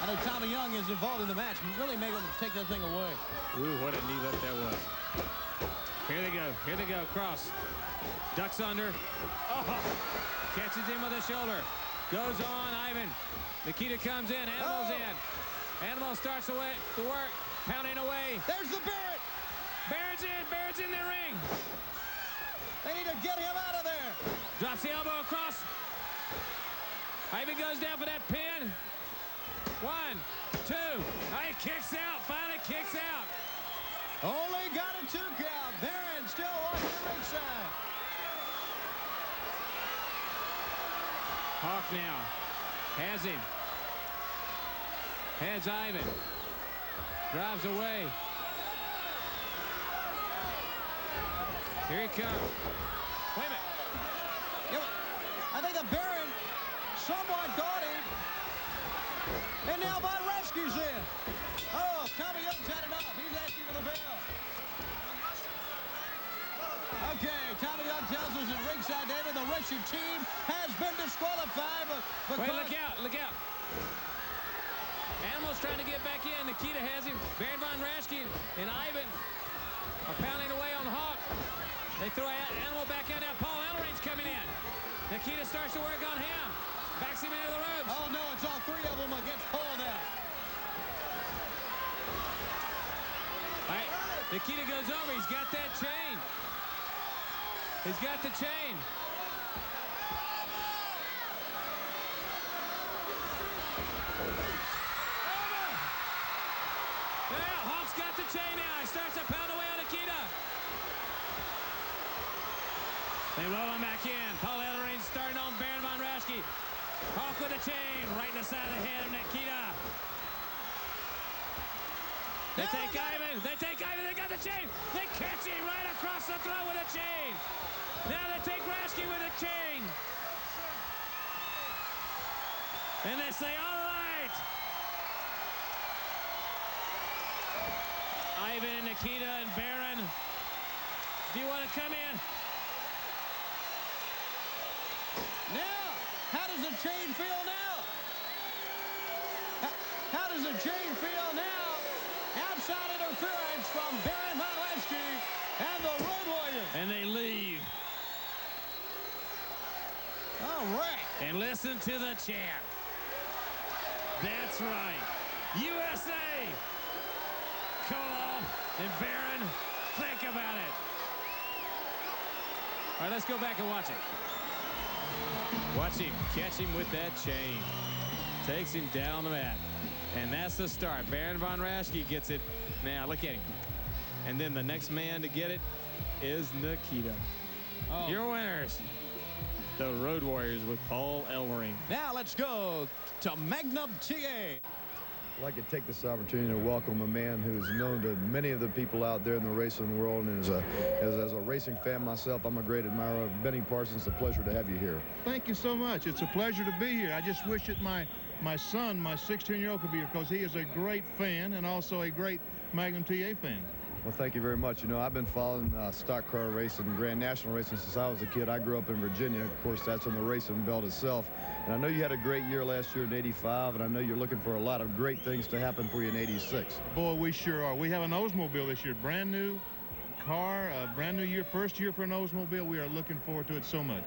I know Tommy Young is involved in the match, really make them take that thing away. Ooh, what a knee lift that was. Here they go, cross. Ducks under. Oh, catches him with the shoulder. Goes on, Ivan. Nikita comes in, Animal's in. Animal starts away to work, pounding away. There's the Barrett. Barrett's in the ring. They need to get him out of there. Drops the elbow across. Ivan goes down for that pin. 1, 2. He kicks out, finally kicks out. Only got a 2 count. Barrett still walking the ringside. Hawk now has him. Has Ivan. Drives away. Here he comes. Wait a minute. I think the Baron somewhat got him. And now Von Rescue's in. Oh, Tommy Young's had enough. He's asking for the bell. Okay, Tommy Young tells us at ringside, David, the Russian team has been disqualified. Wait, look out. Animal's trying to get back in. Nikita has him. Baron Von Raschke and Ivan are pounding away on Hawk. They throw Animal back out now. Paul Ellerine's coming in. Nikita starts to work on him. Backs him into the ropes. Oh, no, it's all 3 of them against Paul now. All right, Nikita goes over. He's got that chain. He's got the chain. Yeah, Hawk's got the chain now. He starts to pound away on Nikita. They roll him back in. Paul Ellering starting on Baron Von Raschke. Hawk with a chain right in the side of the head of Nikita. They take Ivan. They got the chain. They catch him right across the throat with a chain. Now they take Raschke with a chain. And they say, all right. Ivan, Nikita, and Baron. Do you want to come in? Now, how does the chain feel now? How does the chain feel now? Outside interference from Baron Von Raschke and the Road Warriors. And they leave. All right. And listen to the chant. That's right. USA. Koloff and Baron, think about it. All right, let's go back and watch it. Watch him catch him with that chain. Takes him down the mat. And that's the start. Baron Von Raschke gets it. Now, look at him. And then the next man to get it is Nikita. Oh. Your winners, the Road Warriors with Paul Ellering. Now let's go to Magnum TA. I'd like to take this opportunity to welcome a man who's known to many of the people out there in the racing world, and as a racing fan myself, I'm a great admirer of Benny Parsons. It's a pleasure to have you here. Thank you so much. It's a pleasure to be here. I just wish that my son, my 16-year-old, could be here because he is a great fan and also a great Magnum TA fan. Well, thank you very much. You know, I've been following stock car racing, Grand National racing since I was a kid. I grew up in Virginia. Of course, that's in the racing belt itself. And I know you had a great year last year in '85, and I know you're looking for a lot of great things to happen for you in '86. Boy, we sure are. We have an Oldsmobile this year, brand new car, brand new year, first year for an Oldsmobile. We are looking forward to it so much.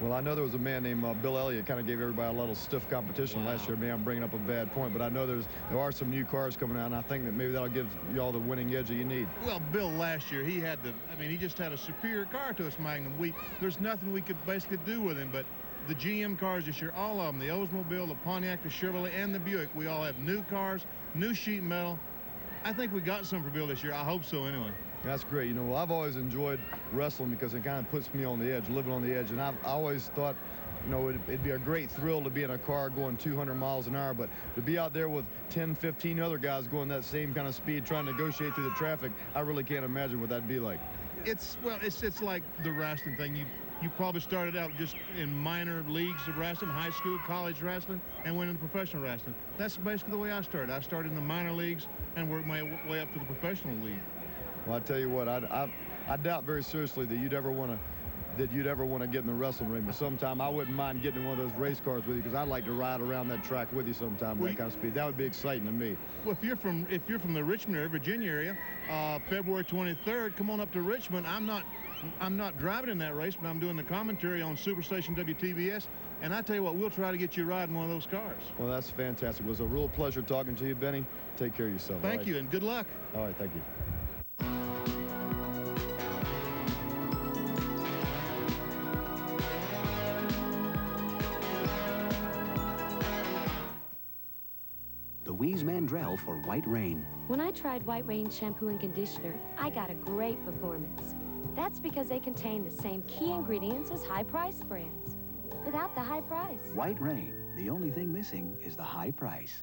Well, I know there was a man named Bill Elliott kind of gave everybody a little stiff competition last year. Maybe I'm bringing up a bad point, but I know there are some new cars coming out, and I think that maybe that'll give you all the winning edge that you need. Well, Bill last year, he just had a superior car to us, Magnum. There's nothing we could basically do with him, but the GM cars this year, all of them, the Oldsmobile, the Pontiac, the Chevrolet, and the Buick, we all have new cars, new sheet metal. I think we got some for Bill this year. I hope so anyway. That's great. You know, well, I've always enjoyed wrestling because it kind of puts me on the edge, living on the edge. And I've always thought, you know, it'd be a great thrill to be in a car going 200 miles an hour, but to be out there with 10, 15 other guys going that same kind of speed, trying to negotiate through the traffic, I really can't imagine what that'd be like. It's like the wrestling thing. You probably started out just in minor leagues of wrestling, high school, college wrestling, and went into professional wrestling. That's basically the way I started. I started in the minor leagues and worked my way up to the professional league. Well, I tell you what, I doubt very seriously that you'd ever want to get in the wrestling ring. But sometime I wouldn't mind getting in one of those race cars with you, because I'd like to ride around that track with you sometime with that kind of speed. That would be exciting to me. Well, if you're from the Richmond area, Virginia area, February 23rd, come on up to Richmond. I'm not driving in that race, but I'm doing the commentary on Superstation WTBS. And I tell you what, we'll try to get you riding one of those cars. Well, that's fantastic. It was a real pleasure talking to you, Benny. Take care of yourself. Thank you, and good luck. All right, thank you. Louise Mandrell for White Rain. When I tried White Rain shampoo and conditioner, I got a great performance. That's because they contain the same key ingredients as high-priced brands, without the high price. White Rain. The only thing missing is the high price.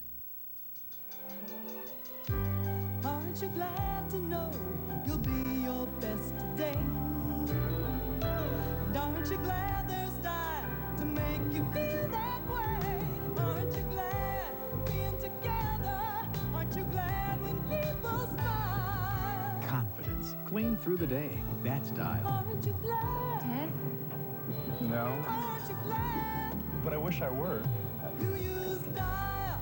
Aren't you glad to know you'll be your best today? And aren't you glad there's time to make you feel that way? Aren't you glad being together? Aren't you glad when people smile? Confidence. Clean through the day. That's style. Aren't you glad? Ted? No, Aren't you glad but I wish I were. you use style?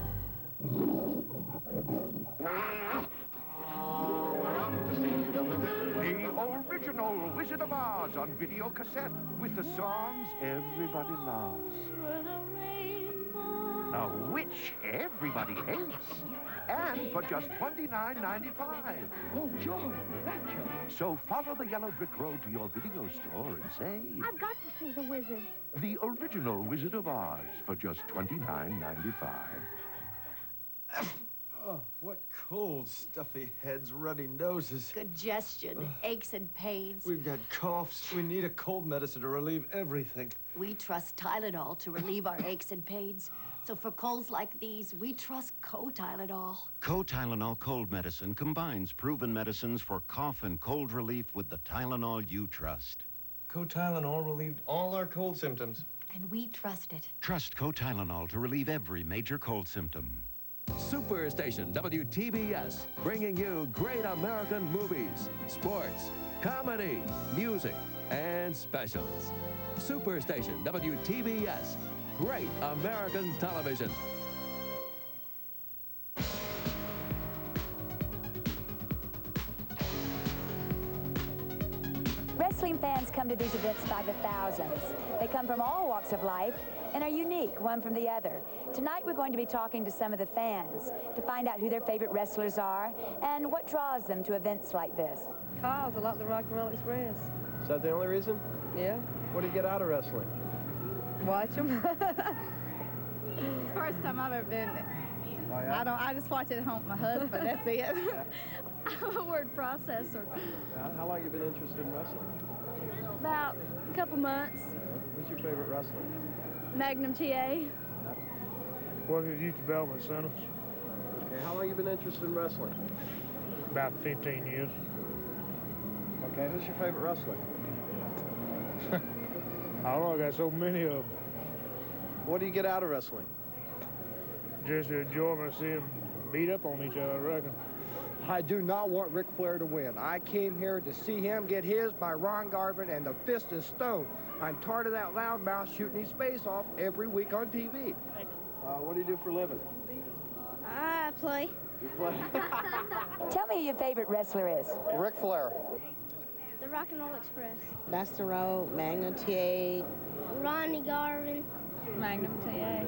The original Wizard of Oz on video cassette with the songs everybody loves. A witch everybody hates. And for just $29.95. Oh, joy. So follow the yellow brick road to your video store and say, I've got to see the wizard. the original Wizard of Oz for just $29.95. Oh, what cold, stuffy heads, runny noses. Congestion, aches and pains. We've got coughs. We need a cold medicine to relieve everything. We trust Tylenol to relieve our aches and pains. So for colds like these, we trust Co-Tylenol. Co-Tylenol cold medicine combines proven medicines for cough and cold relief with the Tylenol you trust. Co-Tylenol relieved all our cold symptoms. And we trust it. Trust Co-Tylenol to relieve every major cold symptom. Superstation WTBS, bringing you great American movies, sports, comedy, music, and specials. Superstation WTBS, great American television. Wrestling fans come to these events by the thousands. They come from all walks of life and are unique one from the other. Tonight we're going to be talking to some of the fans to find out who their favorite wrestlers are and what draws them to events like this. Cause I like the Rock and Roll Express. Is that the only reason? Yeah. What do you get out of wrestling? Watch them. It's the first time I've ever been there. Oh, yeah? I just watch it at home with my husband, that's it. I'm a word processor. Yeah, how long have you been interested in wrestling? About a couple months. Who's your favorite wrestler? Magnum TA. Work at Youth Development Centers. Okay, how long have you been interested in wrestling? About 15 years. Okay, who's your favorite wrestler? I don't know, I got so many of them. What do you get out of wrestling? Just the enjoyment of seeing them beat up on each other, I reckon. I do not want Ric Flair to win. I came here to see him get his by Ron Garvin, and the fist is stone. I'm tired of that loudmouth shooting his face off every week on TV. What do you do for a living? I play. You play? Tell me who your favorite wrestler is. Ric Flair. The Rock and Roll Express. Buster Road, Magnum TA. Ronnie Garvin. Magnum TA.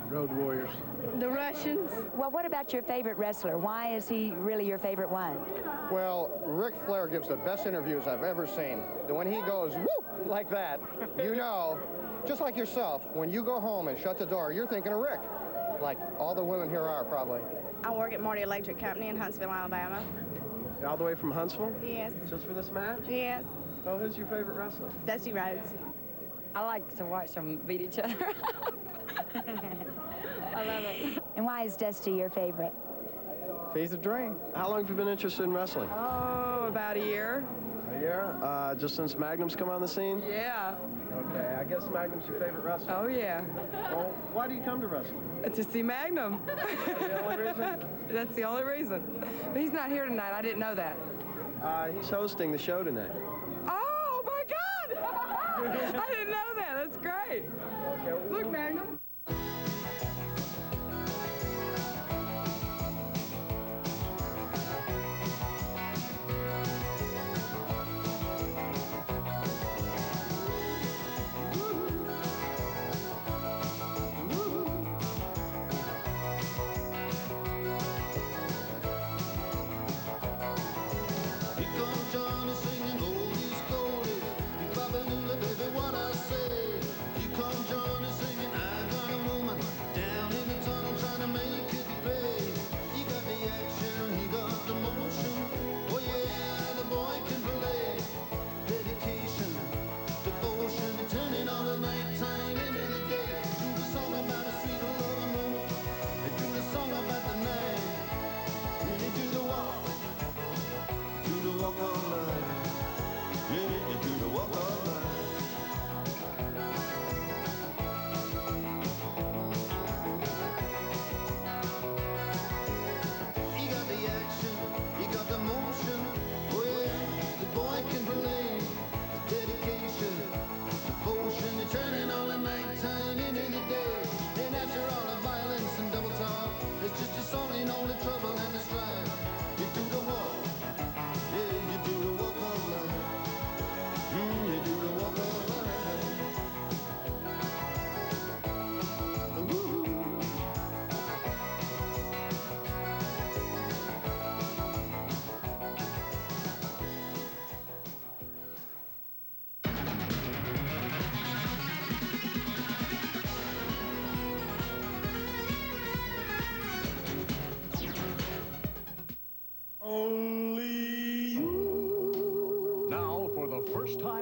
Road Warriors. The Russians. Well, what about your favorite wrestler? Why is he really your favorite one? Well, Ric Flair gives the best interviews I've ever seen. When he goes, woo, like that, you know, just like yourself, when you go home and shut the door, you're thinking of Rick. Like all the women here are, probably. I work at Marty Electric Company in Huntsville, Alabama. You're all the way from Huntsville? Yes. Just for this match? Yes. Oh, who's your favorite wrestler? Dusty Rhodes. I like to watch them beat each other. I love it. And why is Dusty your favorite? He's a dream. How long have you been interested in wrestling? Oh, about a year. A Yeah, just since Magnum's come on the scene? Yeah. Okay, I guess Magnum's your favorite wrestler. Oh, yeah. Well, why do you come to wrestling? To see Magnum. The only reason? That's the only reason. But he's not here tonight. I didn't know that. He's hosting the show tonight. Oh, my God! I didn't know that. That's great. Okay. Look, Magnum.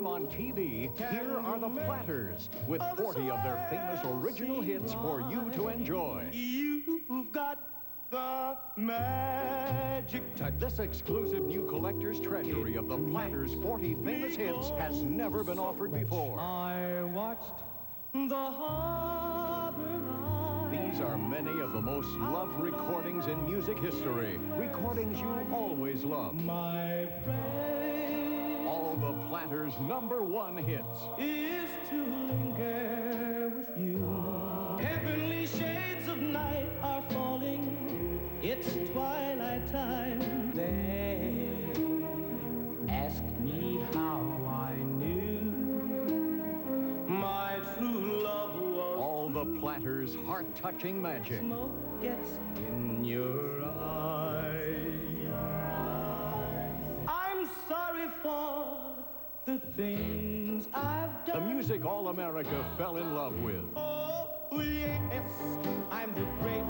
On TV, here are the Platters with 40 of their famous original hits for you to enjoy. You've got the magic touch. This exclusive new collector's treasury of the Platters' 40 famous hits has never been offered before. I watched the harbor line. These are many of the most loved recordings in music history. Recordings you always loved. My all the Platters' #1 hits. Is to linger with you. Heavenly shades of night are falling. It's twilight time. They ask me how I knew my true love was. All the Platters' heart-touching magic. Smoke gets in your eyes. I'm sorry for the things I've done. The music all America fell in love with. Oh, yes, I'm the great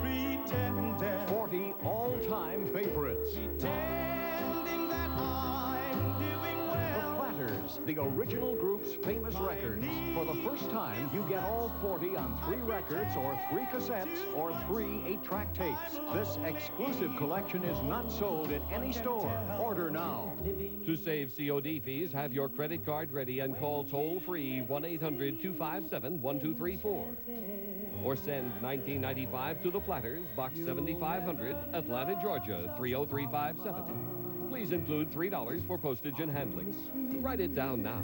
pretender. 40 all-time favorites. Pretending that I'm doing well. The Platters, the original group's famous records. For the first time, you get all 40 on 3 records or 3 cassettes or 3 8-track tapes. This exclusive collection is not sold in any store. Order now. To save COD fees, have your credit card ready and call toll-free 1-800-257-1234. Or send $19.95 to the Platters, Box 7500, Atlanta, Georgia, 30357. Please include $3 for postage and handling. Write it down now.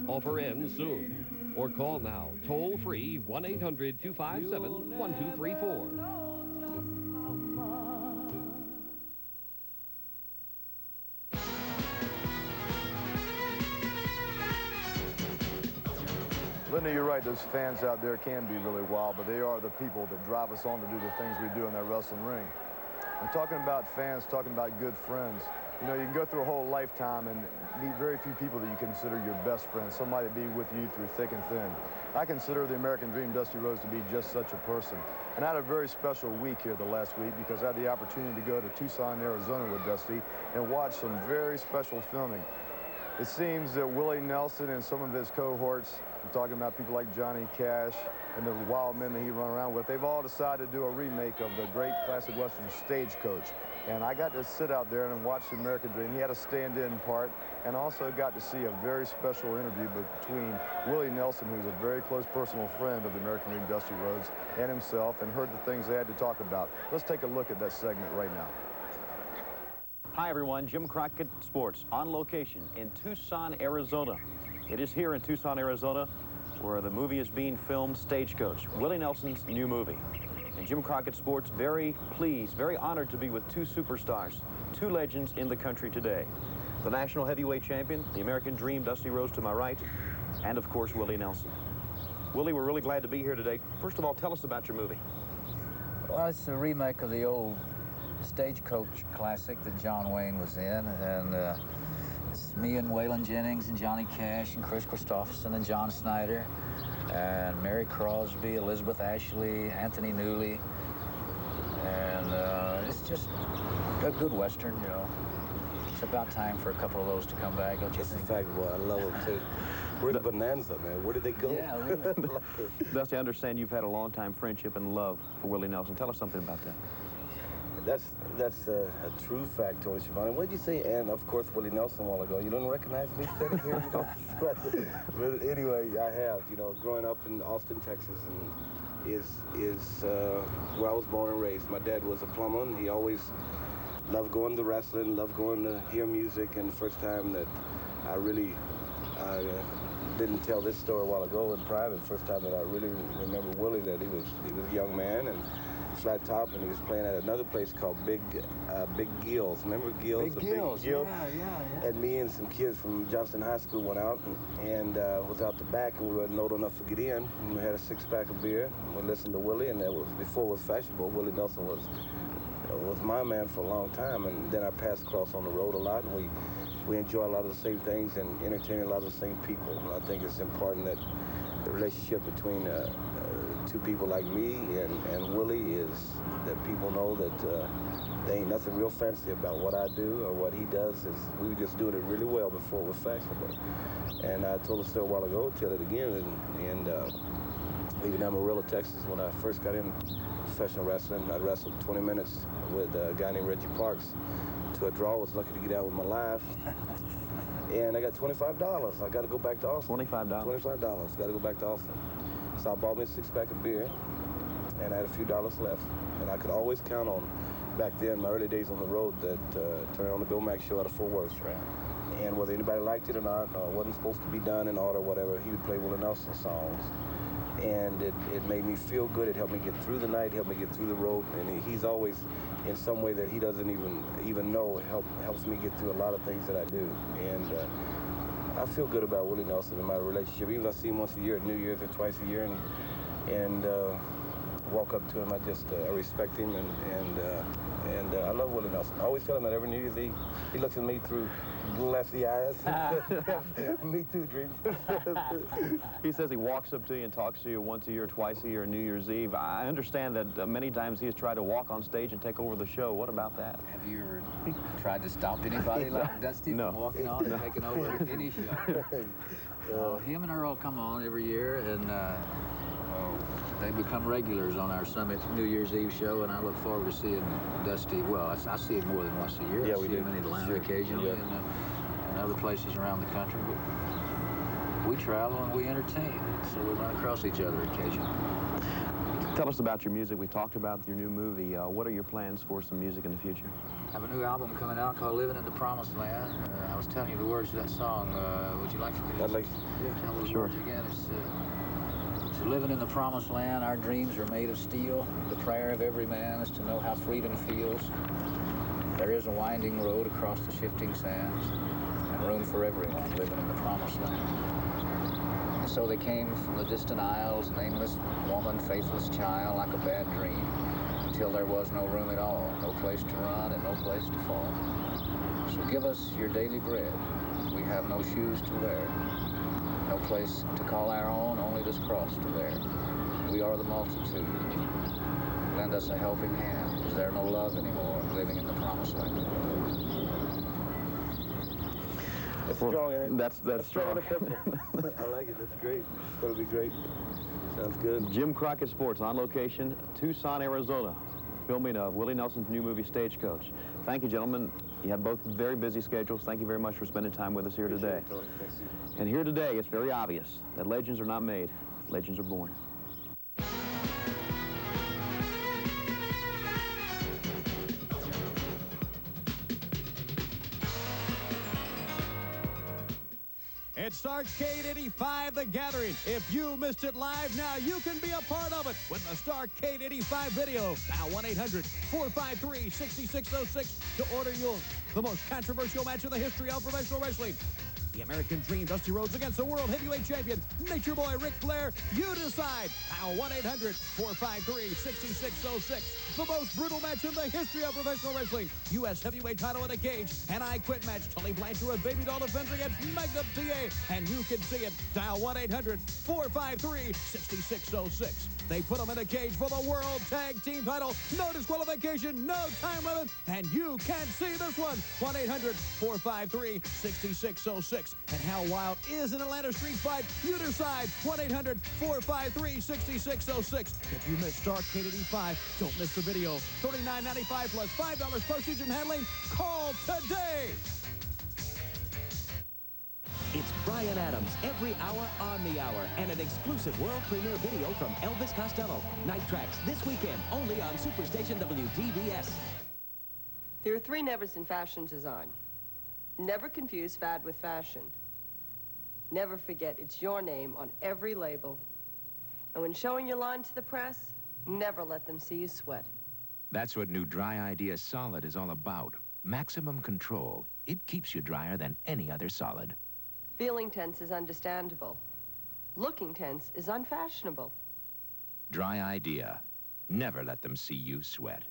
Offer ends soon. Or call now, toll-free 1-800-257-1234. Linda, you're right. Those fans out there can be really wild, but they are the people that drive us on to do the things we do in that wrestling ring. I'm talking about fans, talking about good friends. You know, you can go through a whole lifetime and meet very few people that you consider your best friends, somebody to be with you through thick and thin. I consider the American Dream, Dusty Rhodes, to be just such a person. And I had a very special week here the last week because I had the opportunity to go to Tucson, Arizona with Dusty and watch some very special filming. It seems that Willie Nelson and some of his cohorts, I'm talking about people like Johnny Cash and the wild men that he run around with, they've all decided to do a remake of the great classic Western Stagecoach. And I got to sit out there and watch the American Dream. He had a stand-in part, and also got to see a very special interview between Willie Nelson, who's a very close personal friend of the American Dream, Dusty Rhodes, and himself, and heard the things they had to talk about. Let's take a look at that segment right now. Hi everyone, Jim Crockett Sports on location in Tucson, Arizona. It is here in Tucson, Arizona where the movie is being filmed, Stagecoach, Willie Nelson's new movie. And Jim Crockett Sports, very pleased, very honored to be with two superstars, two legends in the country today. The national heavyweight champion, the American Dream, Dusty Rhodes to my right, and of course Willie Nelson. Willie, we're really glad to be here today. First of all, tell us about your movie. Well, it's a remake of the old Stagecoach classic that John Wayne was in, and it's me and Waylon Jennings and Johnny Cash and Chris Christopherson and John Snyder and Mary Crosby, Elizabeth Ashley, Anthony Newley, and it's just a good Western, you know. It's about time for a couple of those to come back, don't you think? In fact, boy, I love them too. Where's Bonanza, man? Where did they go? Yeah, really. Dusty, I understand you've had a long-time friendship and love for Willie Nelson. Tell us something about that. That's a true fact, Tony Schiavone. What did you say? And of course, Willie Nelson a while ago. You don't recognize me sitting here, you know? But anyway, I have. You know, growing up in Austin, Texas, and is where I was born and raised. My dad was a plumber, and he always loved going to wrestling, loved going to hear music. And the first time that I really didn't tell this story a while ago in private. First time that I really remember Willie, that he was a young man and flat top, and he was playing at another place called Big Gills. Remember Gills? Big Gills, yeah. And me and some kids from Johnston High School went out and was out the back, and we weren't old enough to get in. And we had a six-pack of beer. We listened to Willie, and that was before it was fashionable. Willie Nelson was my man for a long time, and then I passed across on the road a lot, and we enjoy a lot of the same things and entertain a lot of the same people. And I think it's important that the relationship between two people like me and Willie is that people know that there ain't nothing real fancy about what I do or what he does. We were just doing it really well before it was fashionable. And I told a story a while ago, tell it again, and even in Amarillo, Texas, when I first got in professional wrestling, I wrestled 20 minutes with a guy named Reggie Parks to a draw. I was lucky to get out with my life. And I got $25. I got to go back to Austin. $25? $25. Got to go back to Austin. So I bought me a six-pack of beer, and I had a few dollars left. And I could always count on, back then, my early days on the road, that turning on the Bill Mack show out of Fort Worth. Right. And whether anybody liked it or not, or wasn't supposed to be done in order or whatever, he would play Willie Nelson songs. And it made me feel good. It helped me get through the night, helped me get through the road. And he's always, in some way that he doesn't even know, helps me get through a lot of things that I do. And I feel good about Willie Nelson and my relationship. Even if I see him once a year at New Year's or twice a year, and walk up to him, I respect him, and I love Willie Nelson. I always tell him that every New Year's Eve, he looks at me through glassy eyes. Me too, Dream. He says he walks up to you and talks to you once a year, twice a year, New Year's Eve. I understand that many times he has tried to walk on stage and take over the show. What about that? Have you ever tried to stop anybody like Dusty from walking on and taking over any show? Him and Earl come on every year, and they become regulars on our Summit New Year's Eve show, and I look forward to seeing Dusty. Well, I see him more than once a year. Yeah, I see him in Atlanta occasionally, and other places around the country. But we travel and we entertain, so we run across each other occasionally. Tell us about your music. We talked about your new movie. What are your plans for some music in the future? I have a new album coming out called Living in the Promised Land. I was telling you the words to that song. Would you like for me to tell those words again? It's living in the promised land. Our dreams are made of steel. The prayer of every man is to know how freedom feels. There is a winding road across the shifting sands, and room for everyone living in the promised land. And so they came from the distant isles, nameless woman, faithless child, like a bad dream, until there was no room at all, no place to run and no place to fall. So give us your daily bread. We have no shoes to wear, no place to call our own, only this cross to bear. We are the multitude. Lend us a helping hand. Is there no love anymore living in the promised land? That's strong, ain't it? That's strong. I like it. That's great. It's going to be great. Sounds good. Jim Crockett Sports on location, Tucson, Arizona, filming of Willie Nelson's new movie, Stagecoach. Thank you, gentlemen. You have both very busy schedules. Thank you very much for spending time with us here today. And here today, it's very obvious that legends are not made, legends are born. It starts K85 The Gathering. If you missed it live, now you can be a part of it with the Starcade 85 video. Dial 1-800-453-6606 to order the most controversial match in the history of professional wrestling. The American Dream, Dusty Rhodes against the World Heavyweight Champion, Nature Boy Ric Flair. You decide. Dial 1-800-453-6606. The most brutal match in the history of professional wrestling. U.S. Heavyweight title in a cage. An I Quit match. Tully Blanchard with Baby Doll defense against Magnum TA. And you can see it. Dial 1-800-453-6606. They put them in a cage for the World Tag Team title. No disqualification, no time limit, and you can't see this one. 1-800-453-6606. And how wild is an Atlanta street fight? You decide. 1-800-453-6606. If you missed Starcade 85, don't miss the video. $39.95 plus $5 postage and handling. Call today. It's Bryan Adams every hour on the hour and an exclusive world premiere video from Elvis Costello. Night Tracks this weekend only on Superstation WTBS. There are 3 nevers in fashion design. Never confuse fad with fashion. Never forget it's your name on every label. And when showing your line to the press, never let them see you sweat. That's what new Dry Idea Solid is all about. Maximum control. It keeps you drier than any other solid. Feeling tense is understandable. Looking tense is unfashionable. Dry Idea. Never let them see you sweat.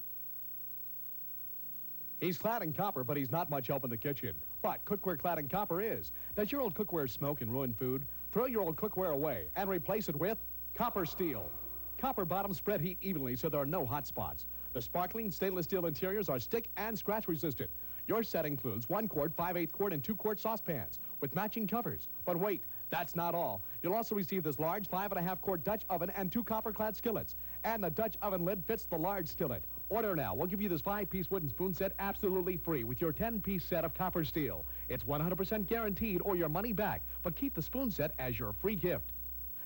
He's clad in copper, but he's not much help in the kitchen. But cookware clad in copper is. Does your old cookware smoke and ruin food? Throw your old cookware away and replace it with copper steel. Copper bottoms spread heat evenly so there are no hot spots. The sparkling stainless steel interiors are stick and scratch resistant. Your set includes 1 quart, 5/8 quart, and 2 quart saucepans with matching covers. But wait, that's not all. You'll also receive this large 5.5 quart Dutch oven and 2 copper-clad skillets. And the Dutch oven lid fits the large skillet. Order now. We'll give you this 5-piece wooden spoon set absolutely free with your 10-piece set of copper steel. It's 100% guaranteed or your money back, but keep the spoon set as your free gift.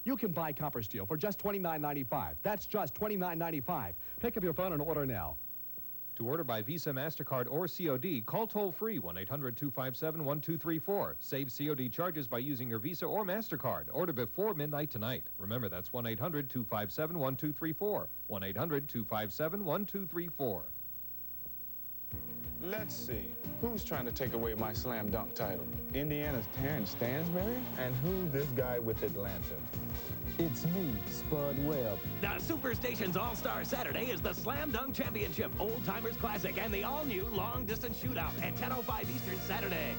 You can buy copper steel for just $29.95. That's just $29.95. Pick up your phone and order now. To order by Visa, MasterCard, or COD, call toll-free 1-800-257-1234. Save COD charges by using your Visa or MasterCard. Order before midnight tonight. Remember, that's 1-800-257-1234. 1-800-257-1234. Let's see. Who's trying to take away my slam dunk title? Indiana's Terrence Stansberry? And who's this guy with Atlanta? It's me, Spud Webb. The Superstation's All-Star Saturday is the Slam Dunk Championship, Old Timers Classic, and the all-new Long Distance Shootout at 10:05 Eastern Saturday.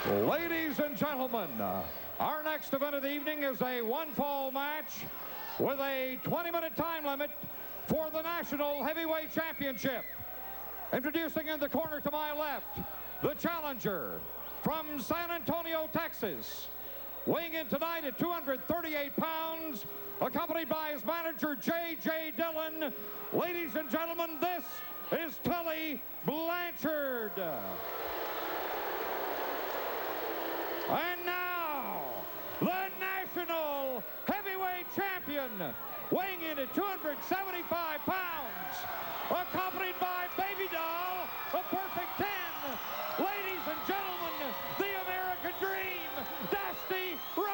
Ladies and gentlemen, our next event of the evening is a one-fall match with a 20-minute time limit for the National Heavyweight Championship. Introducing in the corner to my left, the challenger from San Antonio, Texas, weighing in tonight at 238 pounds, accompanied by his manager, J.J. Dillon. Ladies and gentlemen, this is Tully Blanchard. And now, the National Heavyweight Champion, weighing in at 275 pounds, accompanied by Baby Doll, a perfect 10. Ladies and gentlemen, the American Dream, Dusty Rhodes.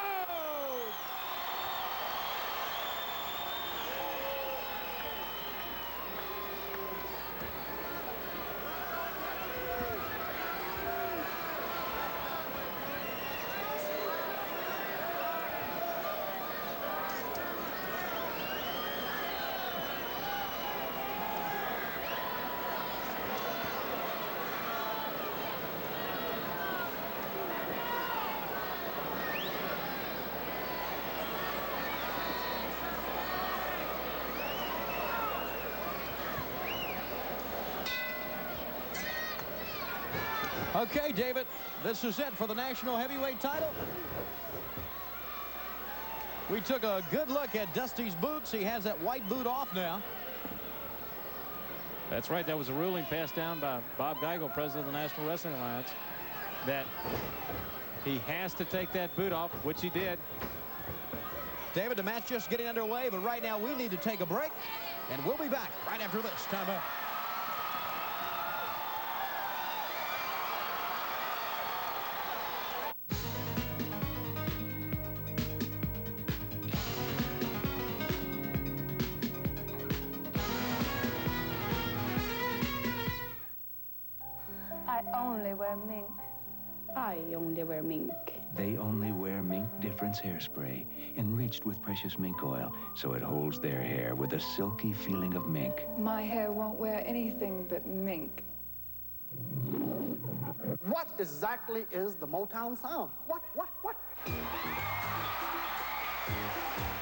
Okay, David, this is it for the National Heavyweight title. We took a good look at Dusty's boots. He has that white boot off now. That's right. That was a ruling passed down by Bob Geigel, president of the National Wrestling Alliance, that he has to take that boot off, which he did. David, the match just getting underway, but right now we need to take a break, and we'll be back right after this. Time out. I only wear mink. I only wear mink. They only wear Mink Difference hairspray, enriched with precious mink oil, so it holds their hair with a silky feeling of mink. My hair won't wear anything but mink. What exactly is the Motown sound? What?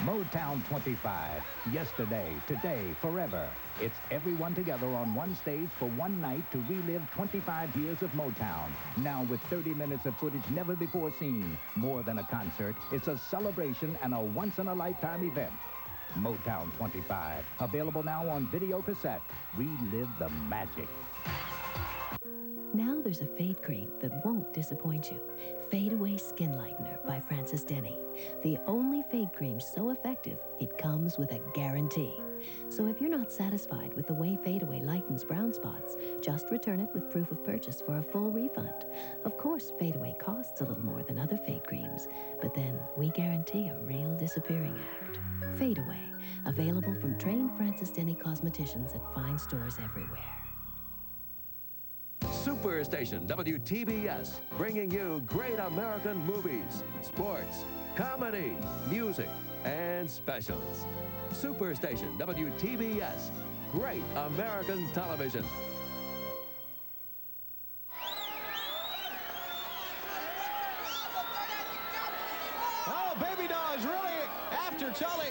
Motown 25. Yesterday, today, forever. It's everyone together on one stage for one night to relive 25 years of Motown. Now with 30 minutes of footage never before seen. More than a concert, it's a celebration and a once-in-a-lifetime event. Motown 25. Available now on video cassette. Relive the magic. Now there's a fade cream that won't disappoint you. Fade Away Skin Lightener by Francis Denny. The only fade cream so effective, it comes with a guarantee. So if you're not satisfied with the way Fade Away lightens brown spots, just return it with proof of purchase for a full refund. Of course, Fade Away costs a little more than other fade creams, but then we guarantee a real disappearing act. Fade Away, available from trained Francis Denny cosmeticians at fine stores everywhere. Superstation WTBS, bringing you great American movies, sports, comedy, music, and specials. Superstation WTBS, great American television. Oh, Baby Doll is really after Tully.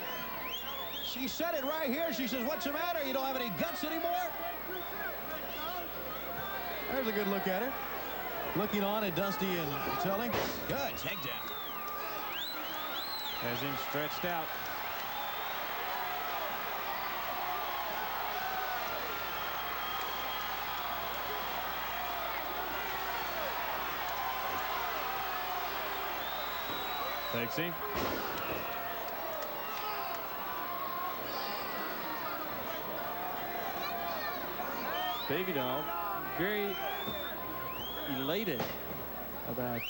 She said it right here. She says, "What's the matter? You don't have any guts anymore?" There's a good look at her. Looking on at Dusty and Tully. Good takedown. Has him stretched out. Takes him. Baby Doll, very elated about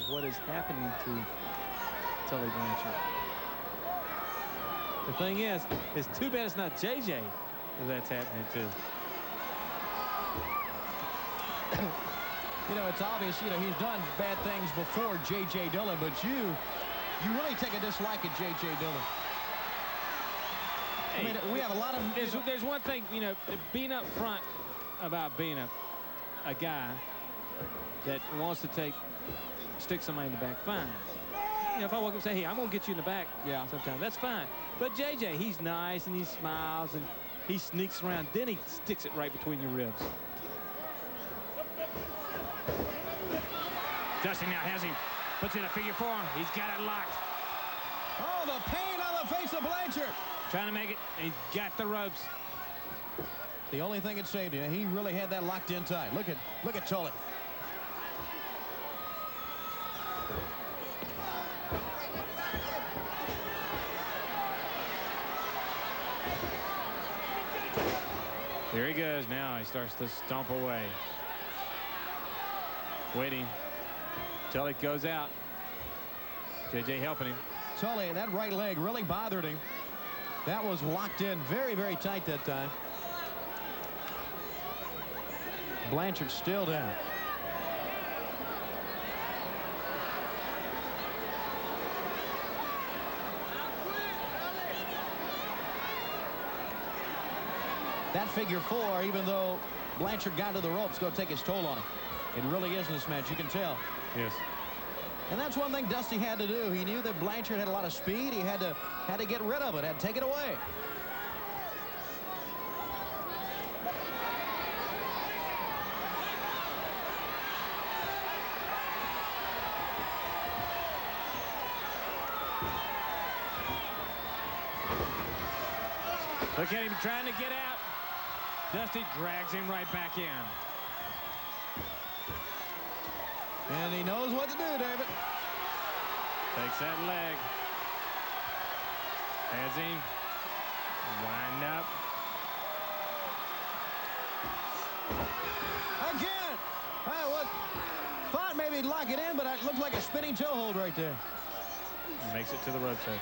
what is happening to Tully Blanchard. The thing is, it's too bad it's not JJ that's happening to. You know, it's obvious, you know, he's done bad things before J.J. Dillon, but you really take a dislike at J.J. Dillon. I mean, we have a lot of... There's one thing, you know, being up front about being a guy that wants to take stick somebody in the back, fine. You know, if I walk up and say, hey, I'm going to get you in the back sometime, that's fine. But JJ, he's nice and he smiles and he sneaks around. Then he sticks it right between your ribs. Dusty now has him. Puts in a figure 4. He's got it locked. Oh, the pain on the face of Blanchard. Trying to make it. He's got the ropes. The only thing that saved him, he really had that locked in tight. Look at Tully. Here he goes. Now he starts to stomp away. Waiting. Tully goes out. JJ helping him. Tully, that right leg really bothered him. That was locked in very, very tight that time. Blanchard still down. That figure 4, even though Blanchard got to the ropes, going to take his toll on him. It really is in this match, you can tell. Yes. And that's one thing Dusty had to do. He knew that Blanchard had a lot of speed. He had to get rid of it, had to take it away. Look at him trying to get out. Dusty drags him right back in. And he knows what to do, David. Takes that leg. Has him. Wind up. Again. Thought maybe he'd lock it in, but it looked like a spinning toe hold right there. Makes it to the ropes there.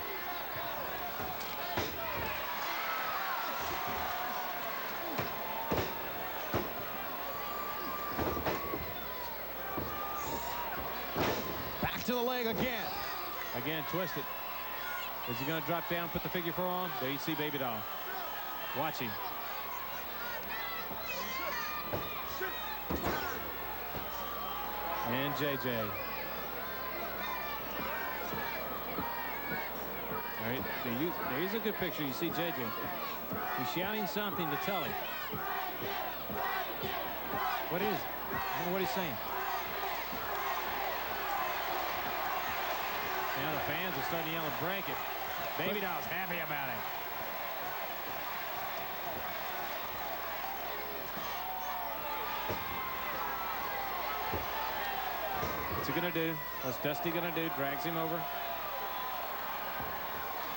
To the leg again. Again, twisted. Is he going to drop down, put the figure 4 on? There you see Baby Doll. Watch him. And JJ. All right, there's a good picture. You see JJ. He's shouting something to Tully. What is? I don't know what he's saying. Now the fans are starting to yell and break it. Baby Doll's happy about it. What's he gonna do? What's Dusty gonna do? Drags him over.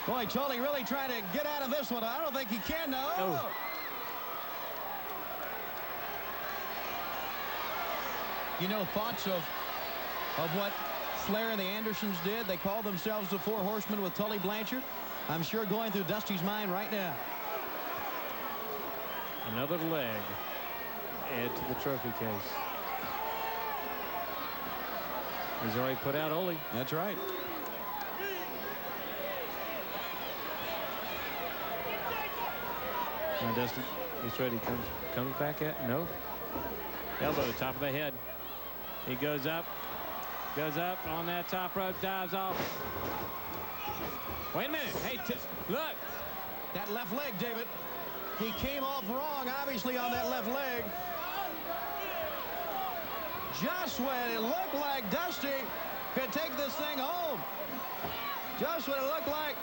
Boy, Tully really trying to get out of this one. I don't think he can now. Oh. You know, thoughts of what Flair and the Andersons did? They called themselves the 4 Horsemen with Tully Blanchard. I'm sure going through Dusty's mind right now. Another leg. Add to the trophy case. He's already put out Ole. That's right. Now Dusty gets ready. Comes back at no. Elbow, top of the head. He goes up. Goes up on that top rope, dives off. Wait a minute. Hey, look. That left leg, David. He came off wrong, obviously, on that left leg. Just when it looked like Dusty could take this thing home. Just when it looked like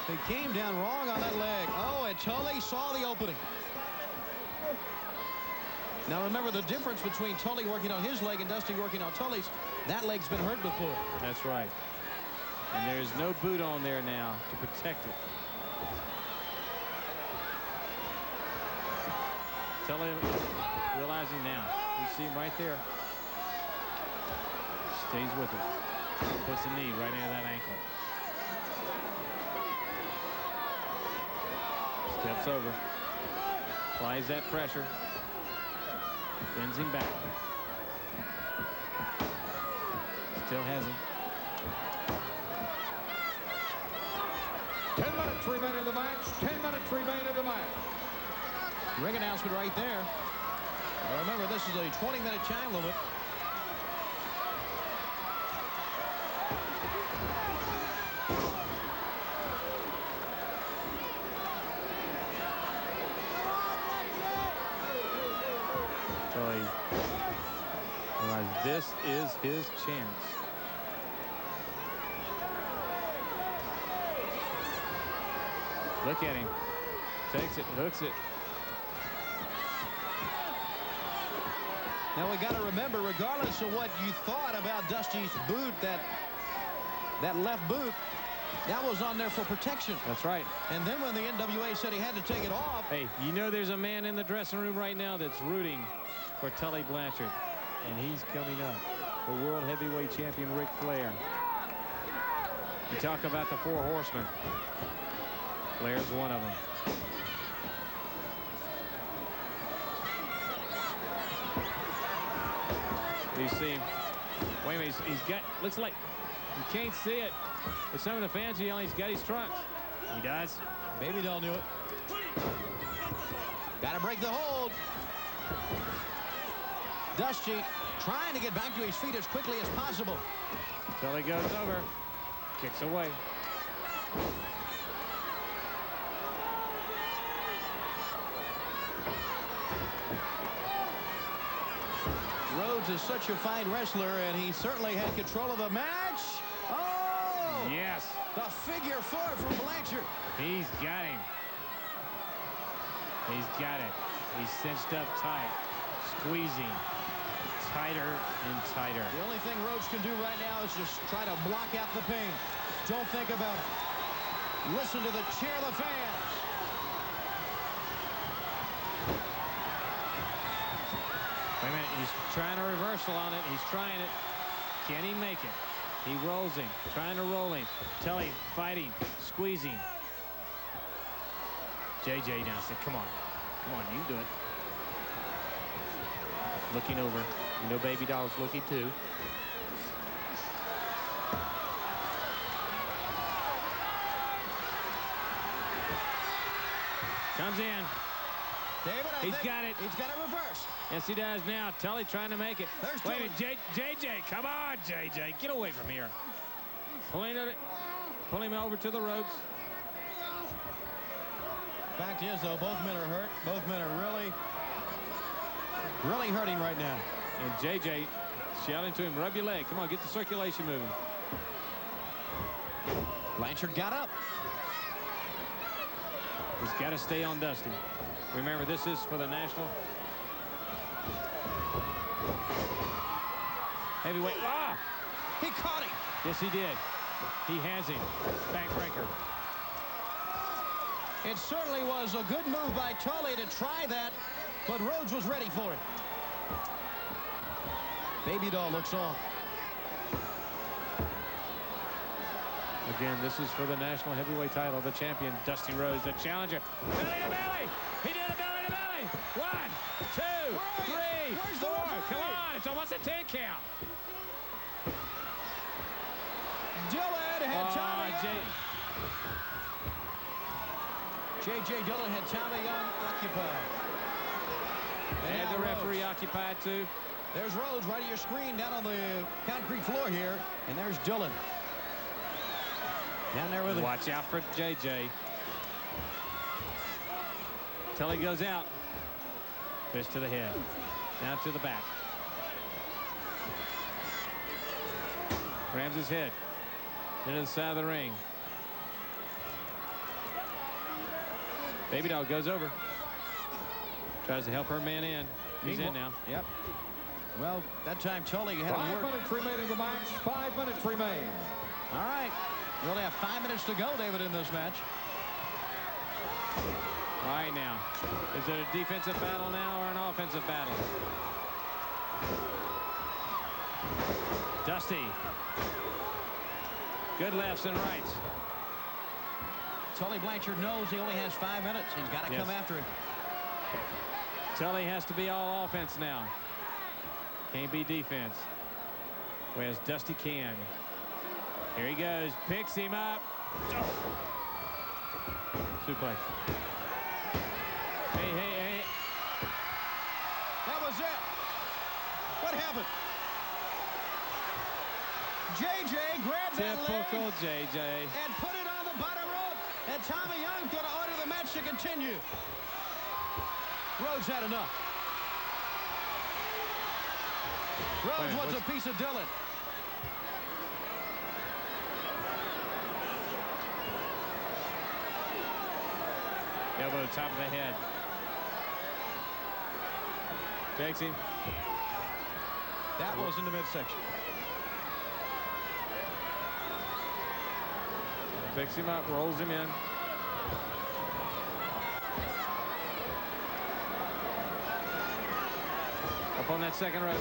he came down wrong on that leg. Oh, and Tully saw the opening. Now remember the difference between Tully working on his leg and Dusty working on Tully's. That leg's been hurt before. That's right. And there's no boot on there now to protect it. Tully realizing now. You see him right there. Stays with it. Puts the knee right into that ankle. Steps over. Applies that pressure. Bends him back. Still has him. 10 minutes remain in the match. 10 minutes remain in the match. Ring announcement right there. Now remember, this is a 20-minute time limit. Tully realized this is his chance. Look at him. Takes it, hooks it. Now we got to remember, regardless of what you thought about Dusty's boot, that left boot, that was on there for protection. That's right. And then when the NWA said he had to take it off. Hey, you know there's a man in the dressing room right now that's rooting for Tully Blanchard. And he's coming up. The world heavyweight champion, Ric Flair. You talk about the four horsemen. Flair's one of them. You see him. Wait a minute, he's got, looks like, you can't see it, but some of the fans are yelling he's got his trunks. He does. Baby doll knew it. Got to break the hold. Dusty trying to get back to his feet as quickly as possible. Till he goes over, kicks away. Rhodes is such a fine wrestler, and he certainly had control of the match. Oh! Yes. The figure four from Blanchard. He's got him. He's got it. He's cinched up tight, squeezing tighter and tighter. The only thing Rhodes can do right now is just try to block out the pain. Don't think about it. Listen to the cheer of the fans. Wait a minute, he's trying a reversal on it. He's trying it. Can he make it? He rolls him, trying to roll him. Tully fighting, squeezing. JJ now said, come on, you can do it. Looking over. You know Baby Doll's looking too. Comes in. David, He's got it. He's got it reversed. Yes, he does now. Tully trying to make it. There's Wait a minute, JJ, come on, JJ. Get away from here. Pulling him over to the ropes. Fact is, though, both men are hurt. Both men are really hurting right now. And JJ shouting to him, rub your leg. Come on, get the circulation moving. Blanchard got up. He's got to stay on Dusty. Remember, this is for the national heavyweight. Ah! He caught him. Yes, he did. He has him. Backbreaker. It certainly was a good move by Tully to try that, but Rhodes was ready for it. Baby Doll looks off. Again, this is for the national heavyweight title. The champion, Dusty Rhodes, the challenger. Belly to belly. He did a belly to belly. 1, 2, 3, 4. Come on, it's almost a 10 count. Dillon had Tommy J.J. Dillon had Tommy Young occupied. And the referee occupied too. There's Rhodes right at your screen down on the concrete floor here. And there's Dillon. Down there with him. Watch out for JJ. Till he goes out. Fist to the head. Down to the back. Rams his head. Into the side of the ring. Baby Doll goes over. Tries to help her man in. He's in now. Yep. Well, that time Tully had 5 minutes remaining in the match. 5 minutes remain. All right. We only have 5 minutes to go, David, in this match. All right, now. Is it a defensive battle now or an offensive battle? Dusty. Good lefts and rights. Tully Blanchard knows he only has 5 minutes. He's got to come after him. Tully has to be all offense now. Can't be defense. Whereas Dusty can. Here he goes. Picks him up. Oh. Suplex. Hey. That was it. What happened? JJ grabbed that leg. Typical JJ. And put it on the bottom rope. And Tommy Young's going to order the match to continue. Rhodes had enough. Rhodes wants a piece of Dylan. Elbow top of the head. Takes him. That was in the midsection. Picks him up, rolls him in. Up on that second rope.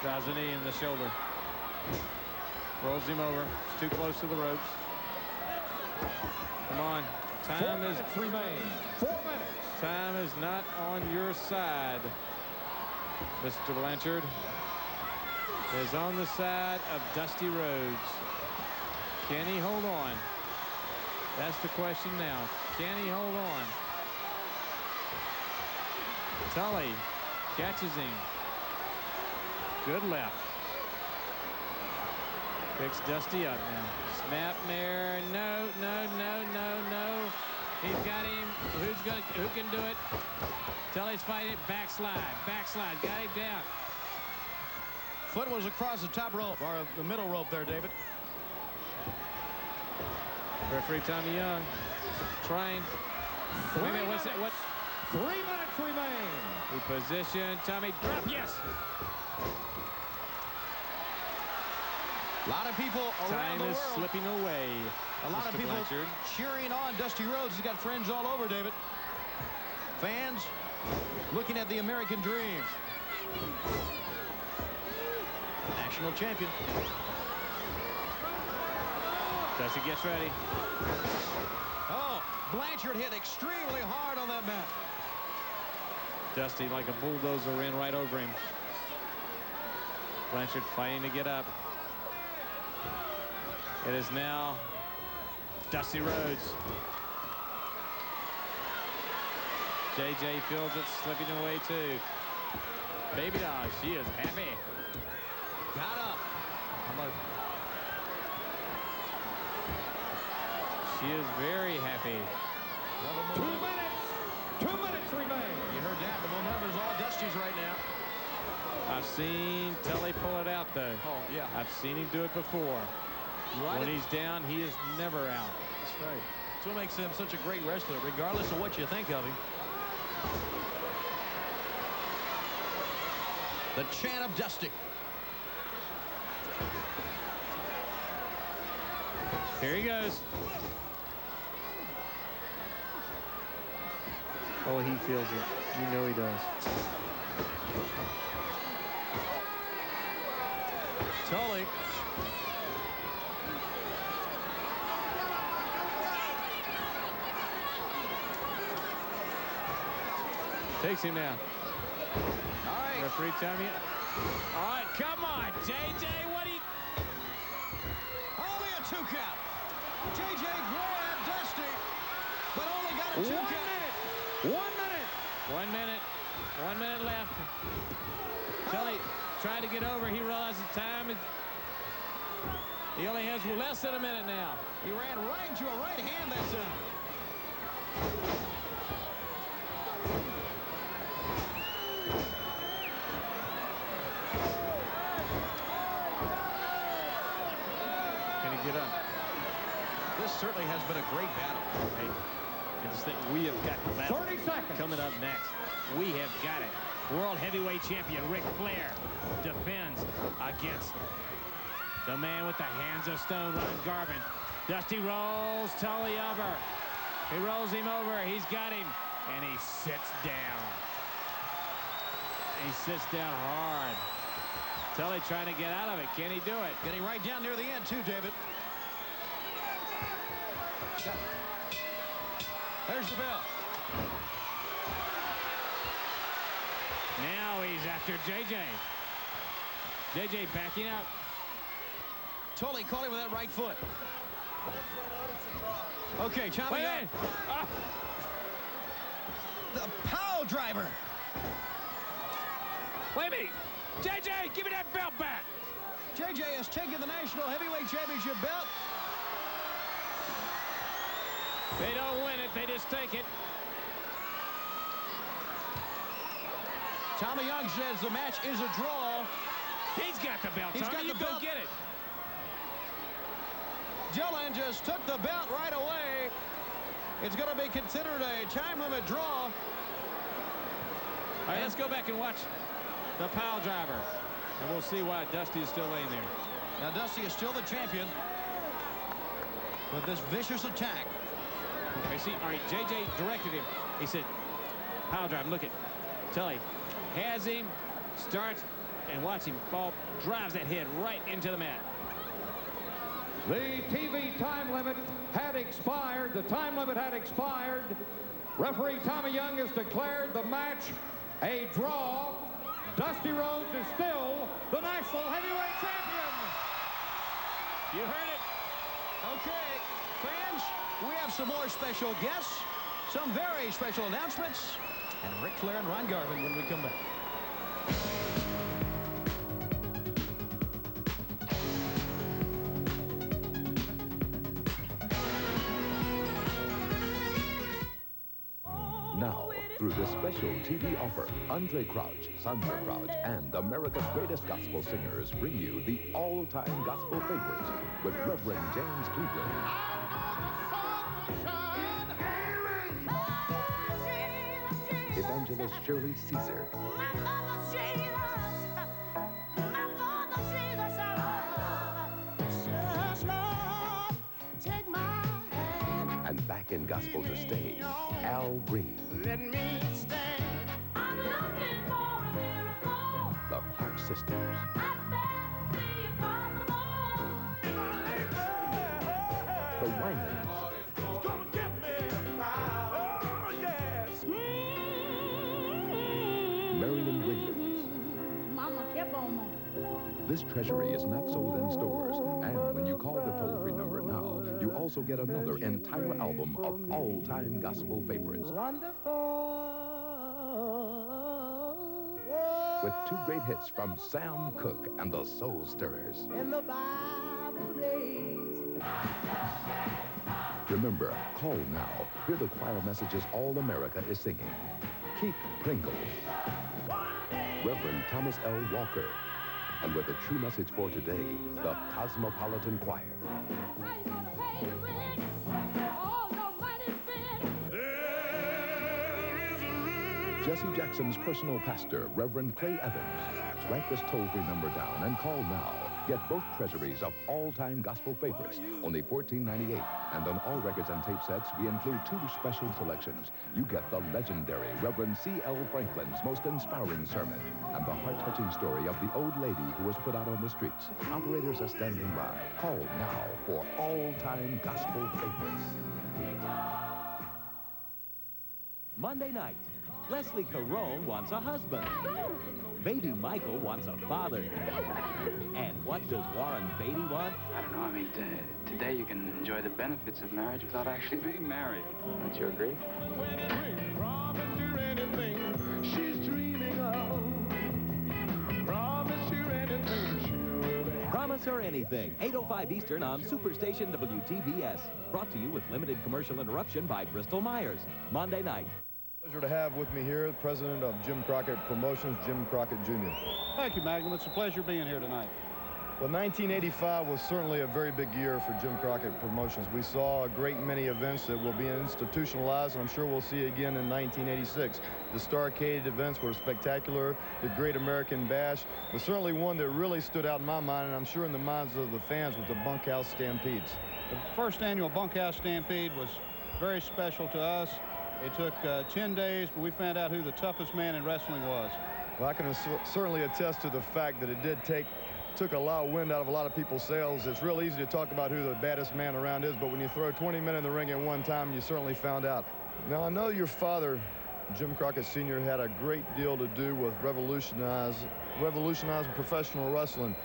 Drives a knee in the shoulder. Rolls him over. It's too close to the ropes. Come on. Time is 4 minutes. 4 minutes. Time is not on your side. Mr. Blanchard is on the side of Dusty Rhodes. Can he hold on? That's the question now. Can he hold on? Tully catches him. Good left. Picks Dusty up now. Snap there. No, no, no, no, no. He's got him. Who can do it? Tully's fighting. Backslide. Backslide. Got him down. Foot was across the top rope, or the middle rope there, David. Referee Tommy Young trying. Wait a minute, what's that? What? 3 minutes remain. Reposition. Tommy drop. Yes. A lot of people around the world. Time is slipping away. A lot of people cheering on Dusty Rhodes. He's got friends all over, David. Fans looking at the American dream. National champion. Dusty gets ready. Oh, Blanchard hit extremely hard on that mat. Dusty like a bulldozer ran right over him. Blanchard fighting to get up. It is now Dusty Rhodes. JJ feels it slipping away too. Baby doll, she is happy. Got up. She is very happy. 2 minutes. 2 minutes remain. You heard that. The momentum is all Dusty's right now. I've seen Tully pull it out though. Oh, yeah. I've seen him do it before. Right. When he's down, he is never out. That's right. That's what makes him such a great wrestler, regardless of what you think of him. The chant of Dusty. Here he goes. Oh, he feels it. You know he does. Tully. Takes him down. All right. Referee Tommy. All right, come on, JJ. What do you... Only a 2 count. JJ grabbed Dusty, but only got a 2 count. 1 minute. 1 minute. 1 minute left. Tully tried to get over. He realizes time is... He only has less than a minute now. He ran right into a right hand that time. Get up. This certainly has been a great battle. Hey, I just think we have got the battle 30 seconds. Coming up next. We have got it. World Heavyweight Champion Ric Flair defends against the man with the hands of stone, Ron Garvin. Dusty rolls Tully over. He rolls him over. He's got him. And he sits down. He sits down hard. Tully trying to get out of it. Can he do it? Getting right down near the end, too, David. There's the bell. Now he's after JJ. JJ backing up. Tully caught him with that right foot. Okay, Tommy. The pile driver. Wait a minute. JJ, give me that belt back. JJ has taken the National Heavyweight Championship belt. They don't win it, they just take it. Tommy Young says the match is a draw. He's got the belt, He's Tommy. got the You belt. go get it. Gillen just took the belt right away. It's going to be considered a time limit draw. All right, let's go back and watch the pile driver. And we'll see why Dusty is still laying there. Now, Dusty is still the champion with this vicious attack. Okay, see, all right, JJ directed him. He said, pile drive, look at Tully. Has him, starts, and watch him fall, drives that head right into the mat. The TV time limit had expired. The time limit had expired. Referee Tommy Young has declared the match a draw. Dusty Rhodes is still the National Heavyweight Champion. You heard it. Okay, fans, we have some more special guests, some very special announcements, and Ric Flair and Ron Garvin when we come back. Now, through this special TV offer, Andre Crouch, Sandra Crouch, and America's greatest gospel singers bring you the all-time gospel favorites with Reverend James Cleveland, Evangelist Shirley Caesar, and back in gospel to stay, Al Green. Let me stay. I'm looking for a miracle. The Clark Sisters. The Winans. Marion Williams. Mama kept on. This treasury is not sold in stores, and when you call the toll-free number now, you also get another entire album of all-time gospel favorites. With 2 great hits from Sam Cooke and the Soul Stirrers. In the Bible days. Remember, call now. Hear the choir messages all America is singing. Keep Pringle. Reverend Thomas L. Walker. And with a true message for today, the Cosmopolitan Choir. Jesse Jackson's personal pastor, Reverend Clay Evans. Write this toll-free number down and call now. Get both treasuries of all-time gospel favorites, only $14.98. And on all records and tape sets, we include 2 special selections. You get the legendary Reverend C.L. Franklin's most inspiring sermon and the heart-touching story of the old lady who was put out on the streets. Operators are standing by. Call now for all-time gospel favorites. Monday night, Leslie Caron wants a husband. Baby Michael wants a father. And what does Warren Beatty want? I don't know. I mean, today you can enjoy the benefits of marriage without actually being married. Don't you agree? Promise Her Anything, 8:05 Eastern on Superstation WTBS. Brought to you with limited commercial interruption by Bristol Myers. Monday night. Pleasure to have with me here the president of Jim Crockett Promotions, Jim Crockett Jr. Thank you, Magnum. It's a pleasure being here tonight. Well, 1985 was certainly a very big year for Jim Crockett Promotions. We saw a great many events that will be institutionalized, and I'm sure we'll see again in 1986. The Starcade events were spectacular. The Great American Bash was certainly one that really stood out in my mind, and I'm sure in the minds of the fans, was the Bunkhouse Stampedes. The first annual Bunkhouse Stampede was very special to us. It took 10 days, but we found out who the toughest man in wrestling was. Well, I can certainly attest to the fact that it took a lot of wind out of a lot of people's sails. It's real easy to talk about who the baddest man around is, but when you throw 20 men in the ring at one time, you certainly found out. Now, I know your father, Jim Crockett Sr., had a great deal to do with revolutionizing professional wrestling.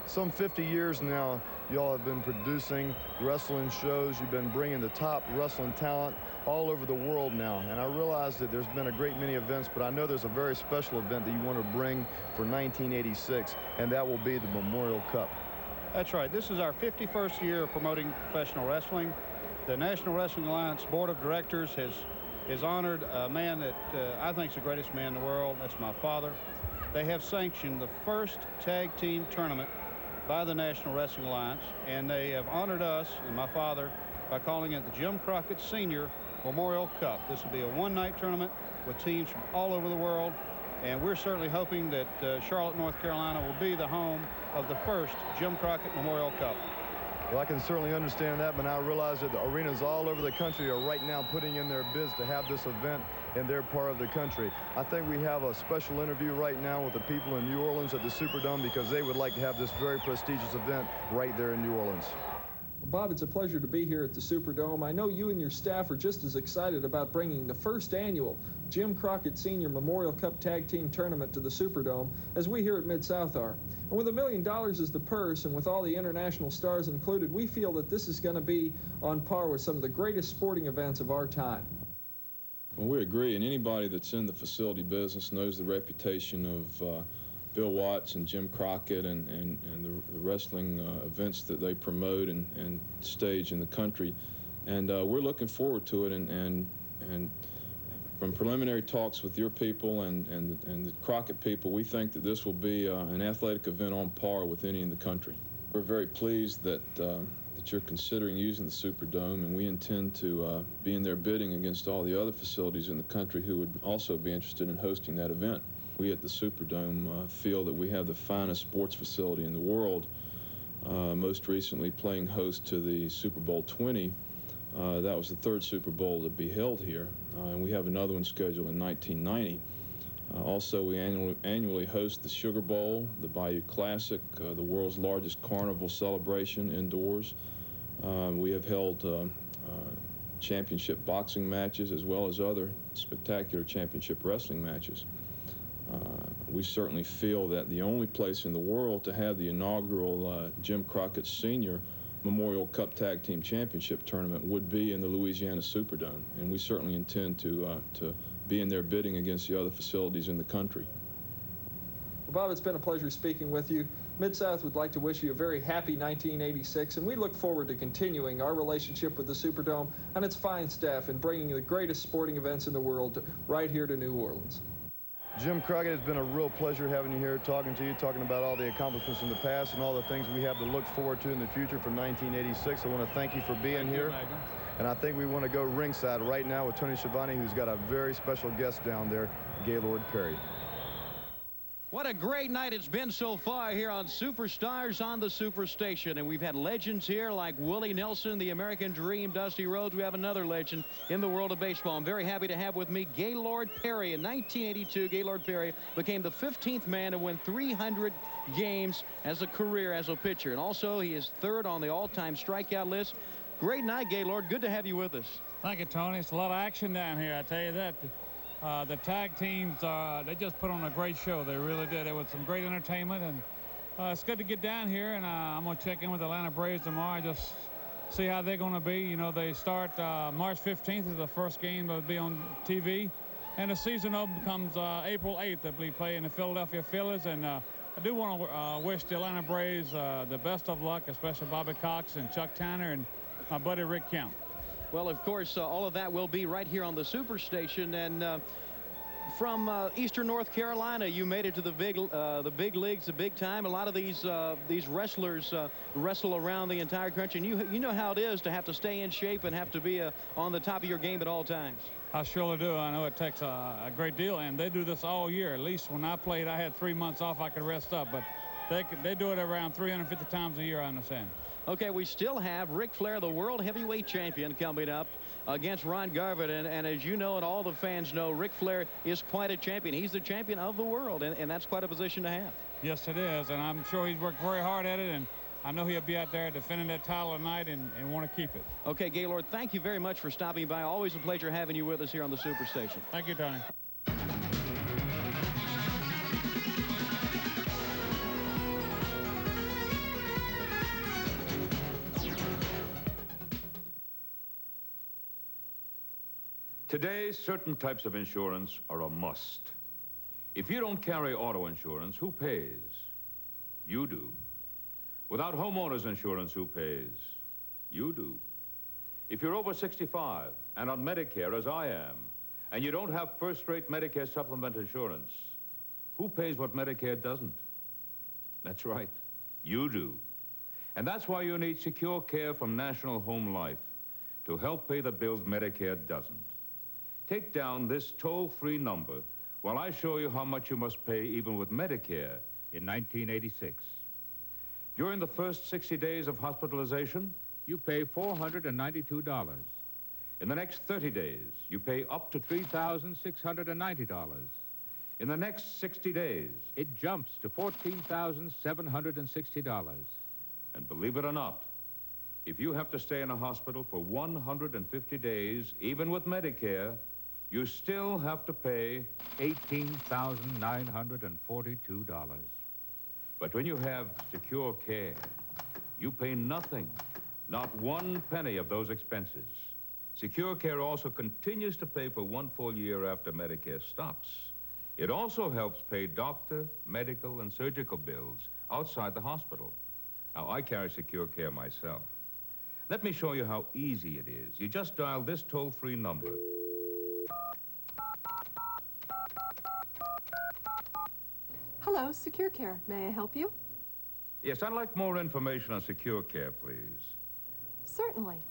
Some 50 years now, y'all have been producing wrestling shows. You've been bringing the top wrestling talent all over the world now. And I realize that there's been a great many events, but I know there's a very special event that you want to bring for 1986, and that will be the Memorial Cup. That's right. This is our 51st year of promoting professional wrestling. The National Wrestling Alliance Board of Directors has honored a man that I think is the greatest man in the world. That's my father. They have sanctioned the first tag team tournament by the National Wrestling Alliance, and they have honored us and my father by calling it the Jim Crockett Senior Memorial Cup. This will be a one-night tournament with teams from all over the world, and we're certainly hoping that Charlotte, North Carolina will be the home of the first Jim Crockett Memorial Cup. Well, I can certainly understand that, but I realize that the arenas all over the country are right now putting in their bids to have this event in their part of the country. I think we have a special interview right now with the people in New Orleans at the Superdome because they would like to have this very prestigious event right there in New Orleans. Bob, it's a pleasure to be here at the Superdome. I know you and your staff are just as excited about bringing the first annual Jim Crockett Senior Memorial Cup Tag Team Tournament to the Superdome as we here at Mid-South are. And with $1 million as the purse and with all the international stars included, we feel that this is going to be on par with some of the greatest sporting events of our time. Well, we agree, and anybody that's in the facility business knows the reputation of Bill Watts and Jim Crockett and the wrestling events that they promote and stage in the country. And we're looking forward to it, and from preliminary talks with your people and the Crockett people, we think that this will be an athletic event on par with any in the country. We're very pleased that you're considering using the Superdome, and we intend to be in there bidding against all the other facilities in the country who would also be interested in hosting that event. We at the Superdome feel that we have the finest sports facility in the world, most recently playing host to the Super Bowl 20. That was the third Super Bowl to be held here, and we have another one scheduled in 1990. Also, we annually host the Sugar Bowl, the Bayou Classic, the world's largest carnival celebration indoors. We have held championship boxing matches as well as other spectacular championship wrestling matches. We certainly feel that the only place in the world to have the inaugural Jim Crockett Senior Memorial Cup Tag Team Championship Tournament would be in the Louisiana Superdome, and we certainly intend to be in there bidding against the other facilities in the country. Well, Bob, it's been a pleasure speaking with you. Mid-South would like to wish you a very happy 1986, and we look forward to continuing our relationship with the Superdome and its fine staff in bringing the greatest sporting events in the world right here to New Orleans. Jim Crockett, it's been a real pleasure having you here, talking to you, talking about all the accomplishments in the past and all the things we have to look forward to in the future for 1986. I want to thank you for being here. And I think we want to go ringside right now with Tony Schiavone, who's got a very special guest down there, Gaylord Perry. What a great night it's been so far here on Superstars on the Superstation. And we've had legends here like Willie Nelson, the American Dream, Dusty Rhodes. We have another legend in the world of baseball. I'm very happy to have with me Gaylord Perry. In 1982, Gaylord Perry became the 15th man to win 300 games as a career as a pitcher. And also, he is third on the all-time strikeout list. Great night, Gaylord. Good to have you with us. Thank you, Tony. It's a lot of action down here, I tell you that. The tag teams, they just put on a great show. They really did. It was some great entertainment, and it's good to get down here, and I'm going to check in with the Atlanta Braves tomorrow, just see how they're going to be. You know, they start March 15th is the first game that will be on TV, and the season open comes April 8th. They'll be playing the Philadelphia Phillies, and I do want to wish the Atlanta Braves the best of luck, especially Bobby Cox and Chuck Tanner and my buddy Rick Kemp. Well, of course, all of that will be right here on the Superstation. And from Eastern North Carolina, you made it to the big leagues, the big time. A lot of these wrestlers wrestle around the entire country, and you know how it is to have to stay in shape and have to be on the top of your game at all times. I surely do. I know it takes a great deal, and they do this all year. At least when I played, I had 3 months off. I could rest up, but they do it around 350 times a year, I understand. Okay, we still have Ric Flair, the world heavyweight champion, coming up against Ron Garvin. And as you know and all the fans know, Ric Flair is quite a champion. He's the champion of the world, and that's quite a position to have. Yes, it is, and I'm sure he's worked very hard at it, and I know he'll be out there defending that title tonight and want to keep it. Okay, Gaylord, thank you very much for stopping by. Always a pleasure having you with us here on the Superstation. Thank you, Tony. Today, certain types of insurance are a must. If you don't carry auto insurance, who pays? You do. Without homeowners insurance, who pays? You do. If you're over 65 and on Medicare, as I am, and you don't have first-rate Medicare supplement insurance, who pays what Medicare doesn't? That's right, you do. And that's why you need secure care from National Home Life to help pay the bills Medicare doesn't. Take down this toll-free number while I show you how much you must pay even with Medicare in 1986. During the first 60 days of hospitalization, you pay $492. In the next 30 days, you pay up to $3,690. In the next 60 days, it jumps to $14,760. And believe it or not, if you have to stay in a hospital for 150 days, even with Medicare, you still have to pay $18,942. But when you have secure care, you pay nothing, not 1 penny of those expenses. Secure Care also continues to pay for 1 full year after Medicare stops. It also helps pay doctor, medical, and surgical bills outside the hospital. Now, I carry Secure Care myself. Let me show you how easy it is. You just dial this toll-free number. Hello, Secure Care. May I help you? Yes, I'd like more information on Secure Care, please. Certainly.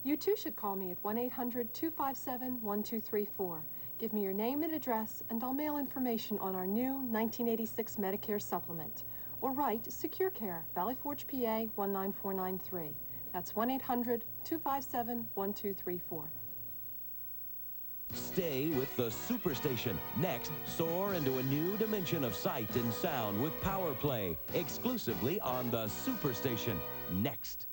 You too should call me at 1-800-257-1234. Give me your name and address, and I'll mail information on our new 1986 Medicare supplement. Or write Secure Care, Valley Forge, PA 19493. That's 1-800-257-1234. Stay with the Superstation. Next, soar into a new dimension of sight and sound with Power Play, exclusively on the Superstation. Next.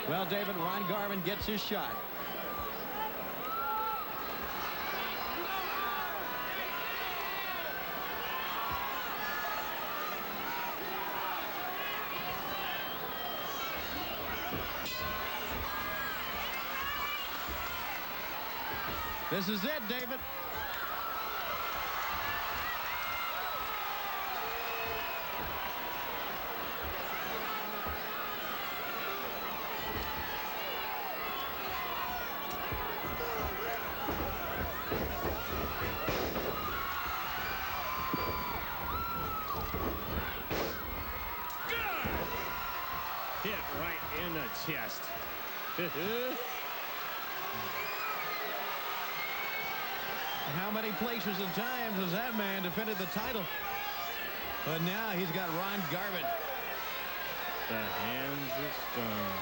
Well, David, Ron Garvin gets his shot. This is it, David. Hit right in the chest. How many places and times has that man defended the title? But now he's got Ron Garvin. The hands of stone.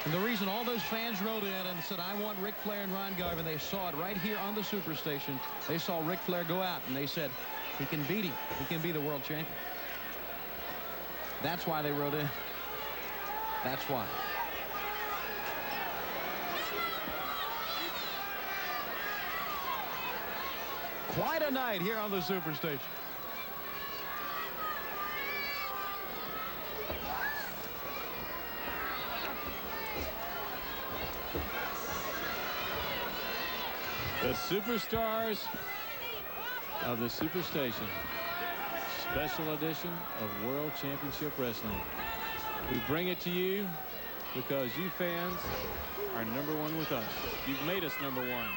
And the reason all those fans wrote in and said, I want Ric Flair and Ron Garvin, they saw it right here on the Superstation. They saw Ric Flair go out, and they said, he can beat him. He can be the world champion. That's why they wrote in. That's why. Quite a night here on the Superstation. The superstars of the Superstation. Special edition of World Championship Wrestling. We bring it to you because you fans are #1 with us. You've made us #1.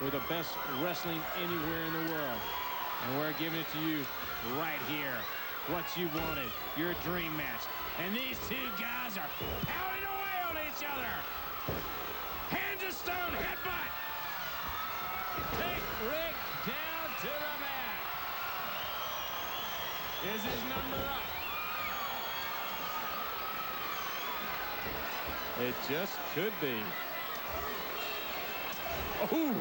We're the best wrestling anywhere in the world. And we're giving it to you right here what you wanted, your dream match. And these two guys are pounding away on each other. Hands of stone, headbutt. Take Rick down to the mat. Is his number up? It just could be. Oh!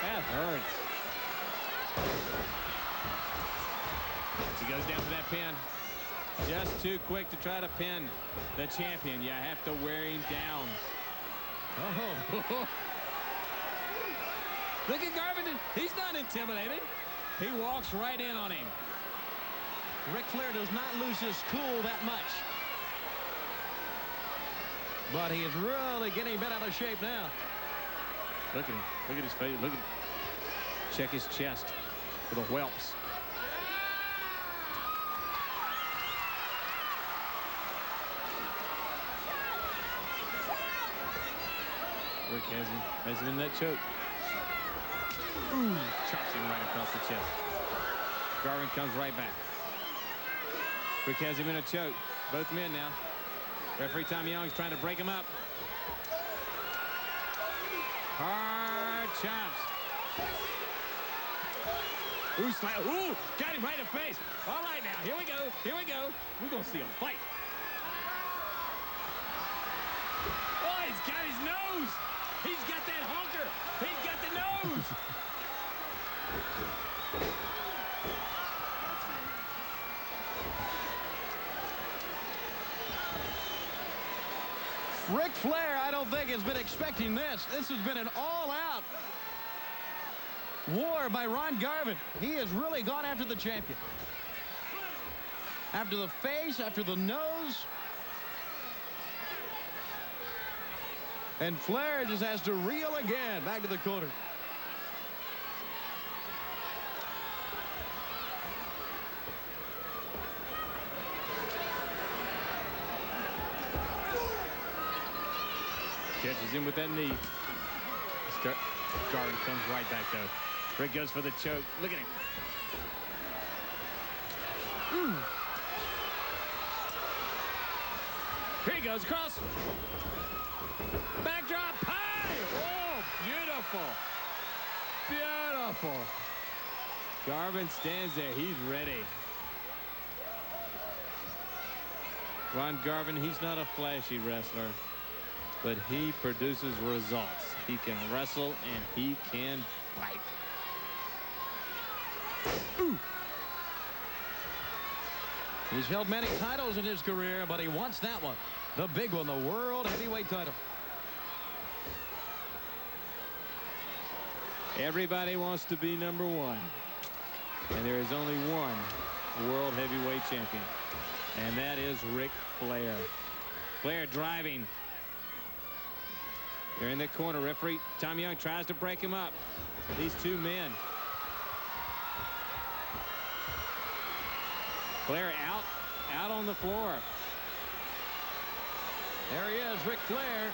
That hurts. He goes down for that pin. Just too quick to try to pin the champion. You have to wear him down. Oh. Look at Garvin. He's not intimidated. He walks right in on him. Ric Flair does not lose his cool that much. But he is really getting bent out of shape now. Look at him. Look at his face. Look at him. Check his chest for the whelps. Rick has him in that choke. Ooh, chops him right across the chest. Garvin comes right back. Rick has him in a choke. Both men now. Referee Tommy Young's trying to break him up. Hard chops. Ooh, ooh, got him right in the face. All right now, here we go. Here we go. We're going to see a fight. Oh, he's got his nose. He's got that honker. He's got the nose. Ric Flair, I don't think, has been expecting this. This has been an all-out war by Ron Garvin. He has really gone after the champion. After the face, after the nose. And Flair just has to reel again back to the corner. Catches him with that knee. Garvin comes right back, though. Rick goes for the choke. Look at him. Ooh. Here he goes, across. Backdrop pie. Oh, beautiful. Beautiful. Garvin stands there. He's ready. Ron Garvin, he's not a flashy wrestler, but he produces results. He can wrestle and he can fight. Ooh. He's held many titles in his career, but he wants that one. The big one, the World Heavyweight title. Everybody wants to be number one. And there is only one World Heavyweight Champion. And that is Ric Flair. Flair driving. They're in the corner. Referee Tommy Young tries to break him up. These two men. Flair out on the floor. There he is, Ric Flair.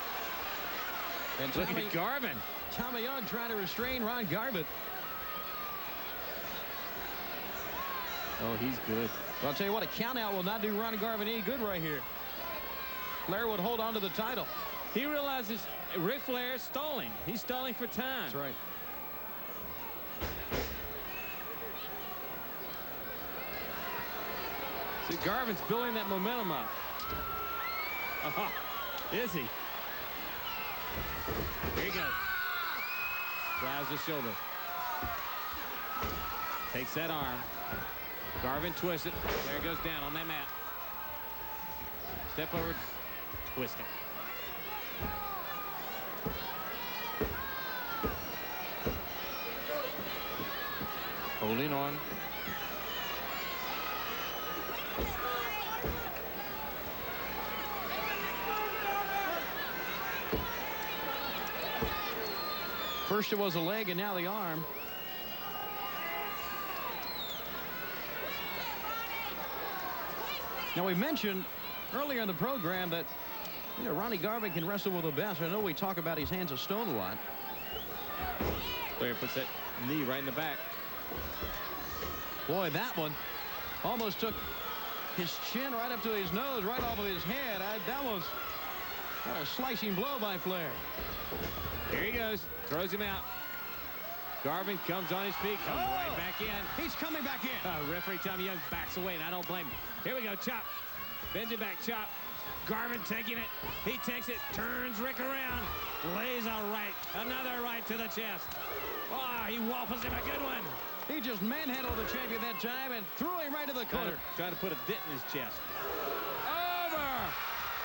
And look at Garvin. Tommy Young trying to restrain Ron Garvin. Oh, he's good. Well, I'll tell you what, a countout will not do Ron Garvin any good right here. Flair would hold on to the title. He realizes Ric Flair is stalling. He's stalling for time. That's right. See, Garvin's building that momentum up. Is he? Here he goes. Drives the shoulder. Takes that arm. Garvin twists it. There it goes down on that mat. Step over. Twist it. Holding on. First it was a leg and now the arm. Now we mentioned earlier in the program that Ronnie Garvin can wrestle with the best. I know we talk about his hands of stone a lot. Flair puts that knee right in the back. Boy, that one almost took his chin right up to his nose, right off of his head. That was a slicing blow by Flair. Here he goes. Throws him out. Garvin comes on his feet. Comes right back in. He's coming back in. Referee Tommy Young backs away, and I don't blame him. Here we go. Chop. Bends it back. Chop. Garvin taking it. He takes it. Turns Rick around. Lays a right. Another right to the chest. Oh, he waffles him a good one. He just manhandled the champion that time and threw him right to the corner. Trying to put a dent in his chest. Over.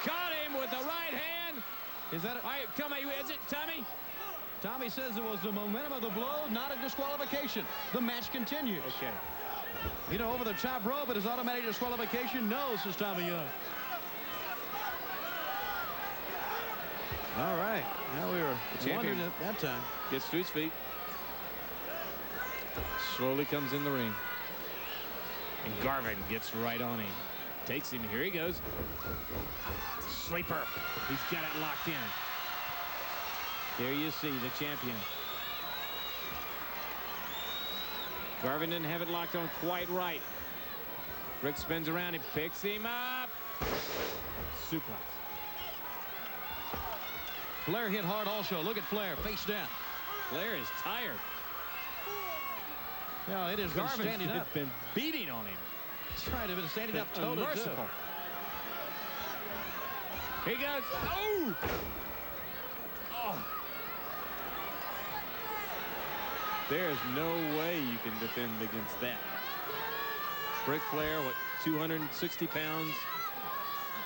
Caught him with the right hand. Is that it? All right, tell me, is it Tommy? Tommy says it was the momentum of the blow, not a disqualification. The match continues. Okay. You know, over the top rope, it is automatic disqualification. No, says Tommy Young. All right. Now we were wondering at that time. Gets to his feet. Slowly comes in the ring. And Garvin gets right on him. Takes him. Here he goes. Sleeper. He's got it locked in. There you see the champion. Garvin didn't have it locked on quite right. Rick spins around and picks him up. Suplex. Flair hit hard also. Look at Flair face down. Flair is tired. No, it has been standing up. Been beating on him. That's right. It's been standing up toe to toe. Merciful. Here he goes. Oh! Oh! There's no way you can defend against that. Ric Flair, what, 260 pounds,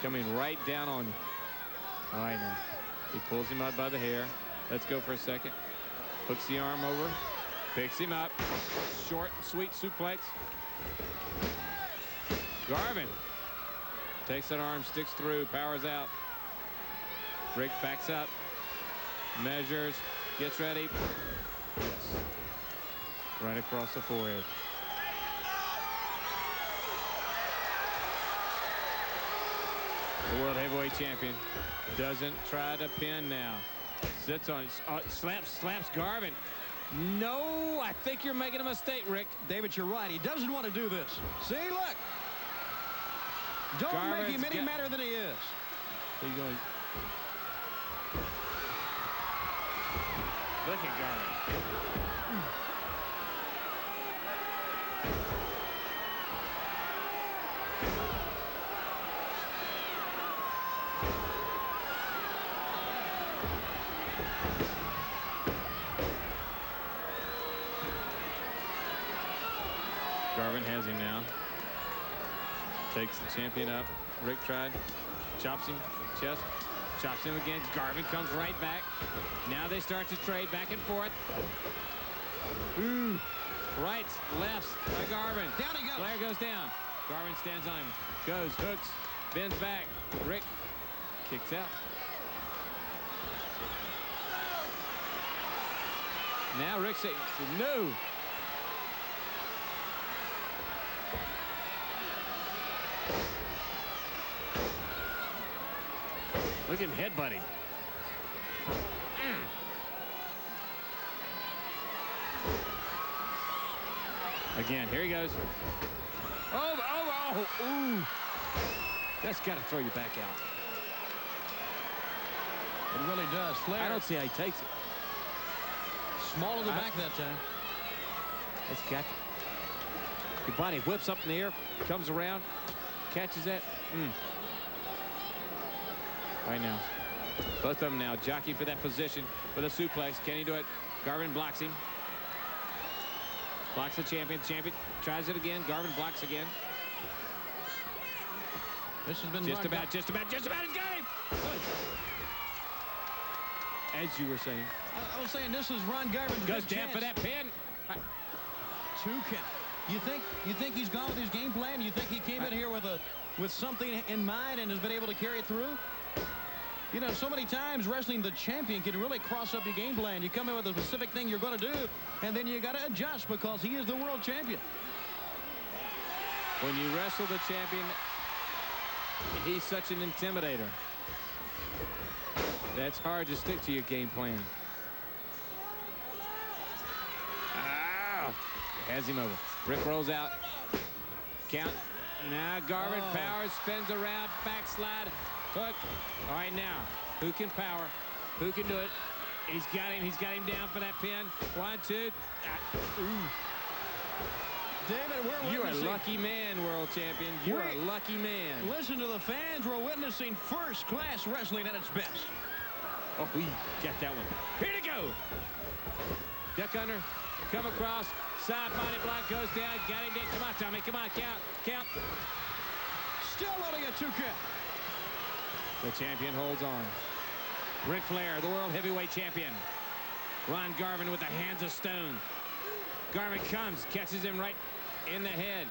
coming right down on you. All right, now. He pulls him out by the hair. Let's go for a second. Hooks the arm over. Picks him up. Short, sweet suplex. Garvin takes that arm, sticks through, powers out. Rick backs up. Measures. Gets ready. Yes. Right across the forehead. The World Heavyweight Champion doesn't try to pin now. Sits on it. Slaps Garvin. No, I think you're making a mistake, Rick. David, you're right. He doesn't want to do this. See, look. Don't Garvin's make him any madder than he is. He's going. Look at Garvin. Garvin has him now. Takes the champion up. Rick tried. Chops him. Chest. Chops him again. Garvin comes right back. Now they start to trade back and forth. Ooh. Rights, lefts by Garvin. Down he goes. Flair goes down. Garvin stands on him. Goes, hooks, bends back. Rick kicks out. Now Rick says no. Look at him headbutting. Again, here he goes. Oh, ooh. That's got to throw you back out. It really does. Flair. I don't see how he takes it. Small of the back that time. It's got to. Your body whips up in the air, comes around, catches that. Right now. Both of them now jockeying for that position for the suplex. Can he do it? Garvin blocks him. Blocks the champion. Champion tries it again. Garvin blocks again. This has been just about. He's got him. As you were saying. I was saying this is Ron Garvin's goes good down chance. for that pin. Two count. You think he's gone with his game plan? You think he came in here with something in mind and has been able to carry it through? You know, so many times wrestling the champion can really cross up your game plan. You come in with a specific thing you're going to do, and then you got to adjust because he is the world champion. When you wrestle the champion, he's such an intimidator. That's hard to stick to your game plan. Has him over. Rick rolls out. Count. Now Garvin Powers spins around. Backslide. Hook. All right, now. Who can power? Who can do it? He's got him. He's got him down for that pin. 1, 2. David, You're a lucky man, world champion. You're a lucky man. Listen to the fans. We're witnessing first-class wrestling at its best. Oh, we got that one. Here to go. Duck under. Come across. Side body block goes down. Got him down. Come on, Tommy. Come on. Count. Count. Still loading a 2 count. The champion holds on. Ric Flair, the world heavyweight champion. Ron Garvin with the hands of stone. Garvin comes, catches him right in the head.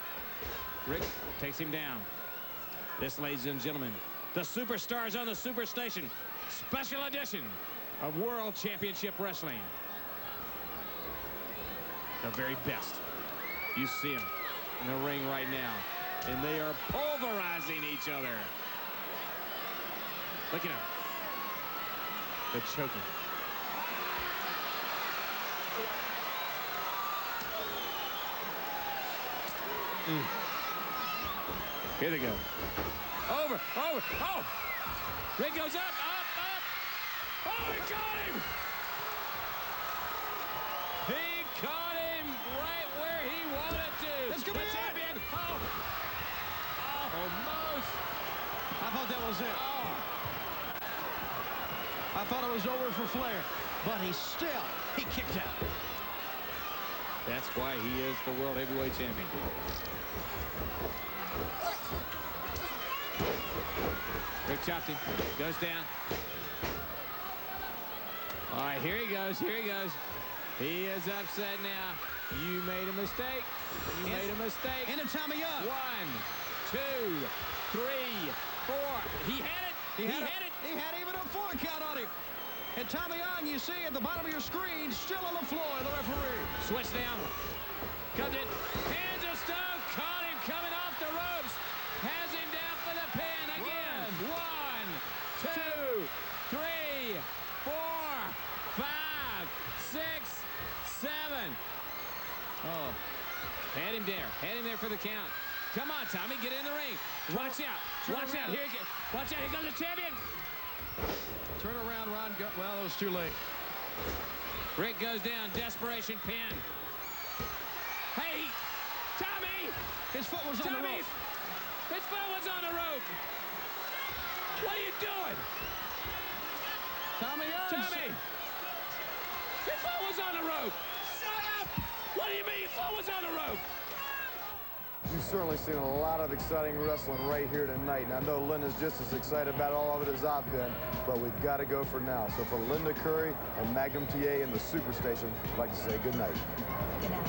Rick takes him down. This, ladies and gentlemen, the Superstars on the Superstation. Special edition of World Championship Wrestling. The very best. You see them in the ring right now. And they are pulverizing each other. Look at him. The choking. Here they go. Over. Oh! Rick goes up. Oh, he caught him! He caught him right where he wanted to. That's gonna be champion. Oh, almost. I thought that was it. I thought it was over for Flair, but he kicked out. That's why he is the world heavyweight champion. Rick chopped him. Goes down. All right, here he goes. He is upset now. You made a mistake. You made a mistake. Into Tommy Young. 1, 2, 3, 4. He had it. He had it. He had even a 4 count on him. And Tommy Young, you see at the bottom of your screen, still on the floor, the referee. Switch down. Comes in. Hands of stone. Caught him coming off the ropes. Has him down for the pin again. 1, 2, 3, 4, 5, 6, 7. Oh. Had him there for the count. Come on, Tommy, get in the ring. Watch out. Watch out. Here comes the champion. Turn around, Ron. Well, that was too late. Rick goes down. Desperation pin. Hey, Tommy! His foot was on the rope. His foot was on the rope. What are you doing? Tommy! His foot was on the rope. Shut up! What do you mean his foot was on the rope? You've certainly seen a lot of exciting wrestling right here tonight. And I know Linda's just as excited about all of it as I've been, but we've got to go for now. So for Linda Curry and Magnum TA in the Superstation, I'd like to say good night. Good night.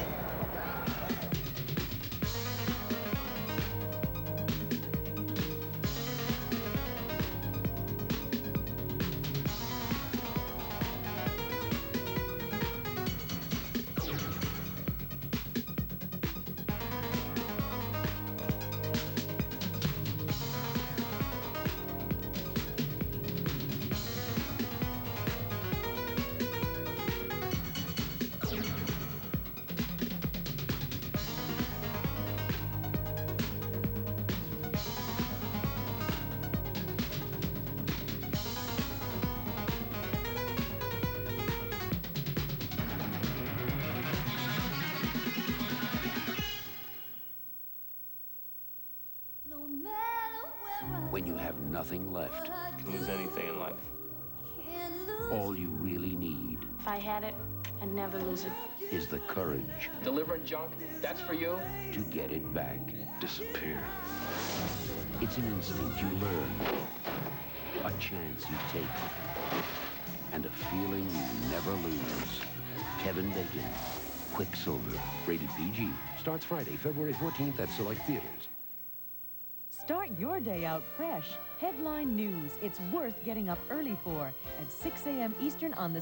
When you have nothing left. Lose anything in life. All you really need If I had it, I'd never lose it. is the courage Delivering junk, that's for you. to get it back. Disappear. It's an instinct you learn, a chance you take, and a feeling you never lose. Kevin Bacon, Quicksilver, rated PG, starts Friday, February 14th at select theaters. Start your day out fresh. Headline news it's worth getting up early for at 6 a.m. Eastern on the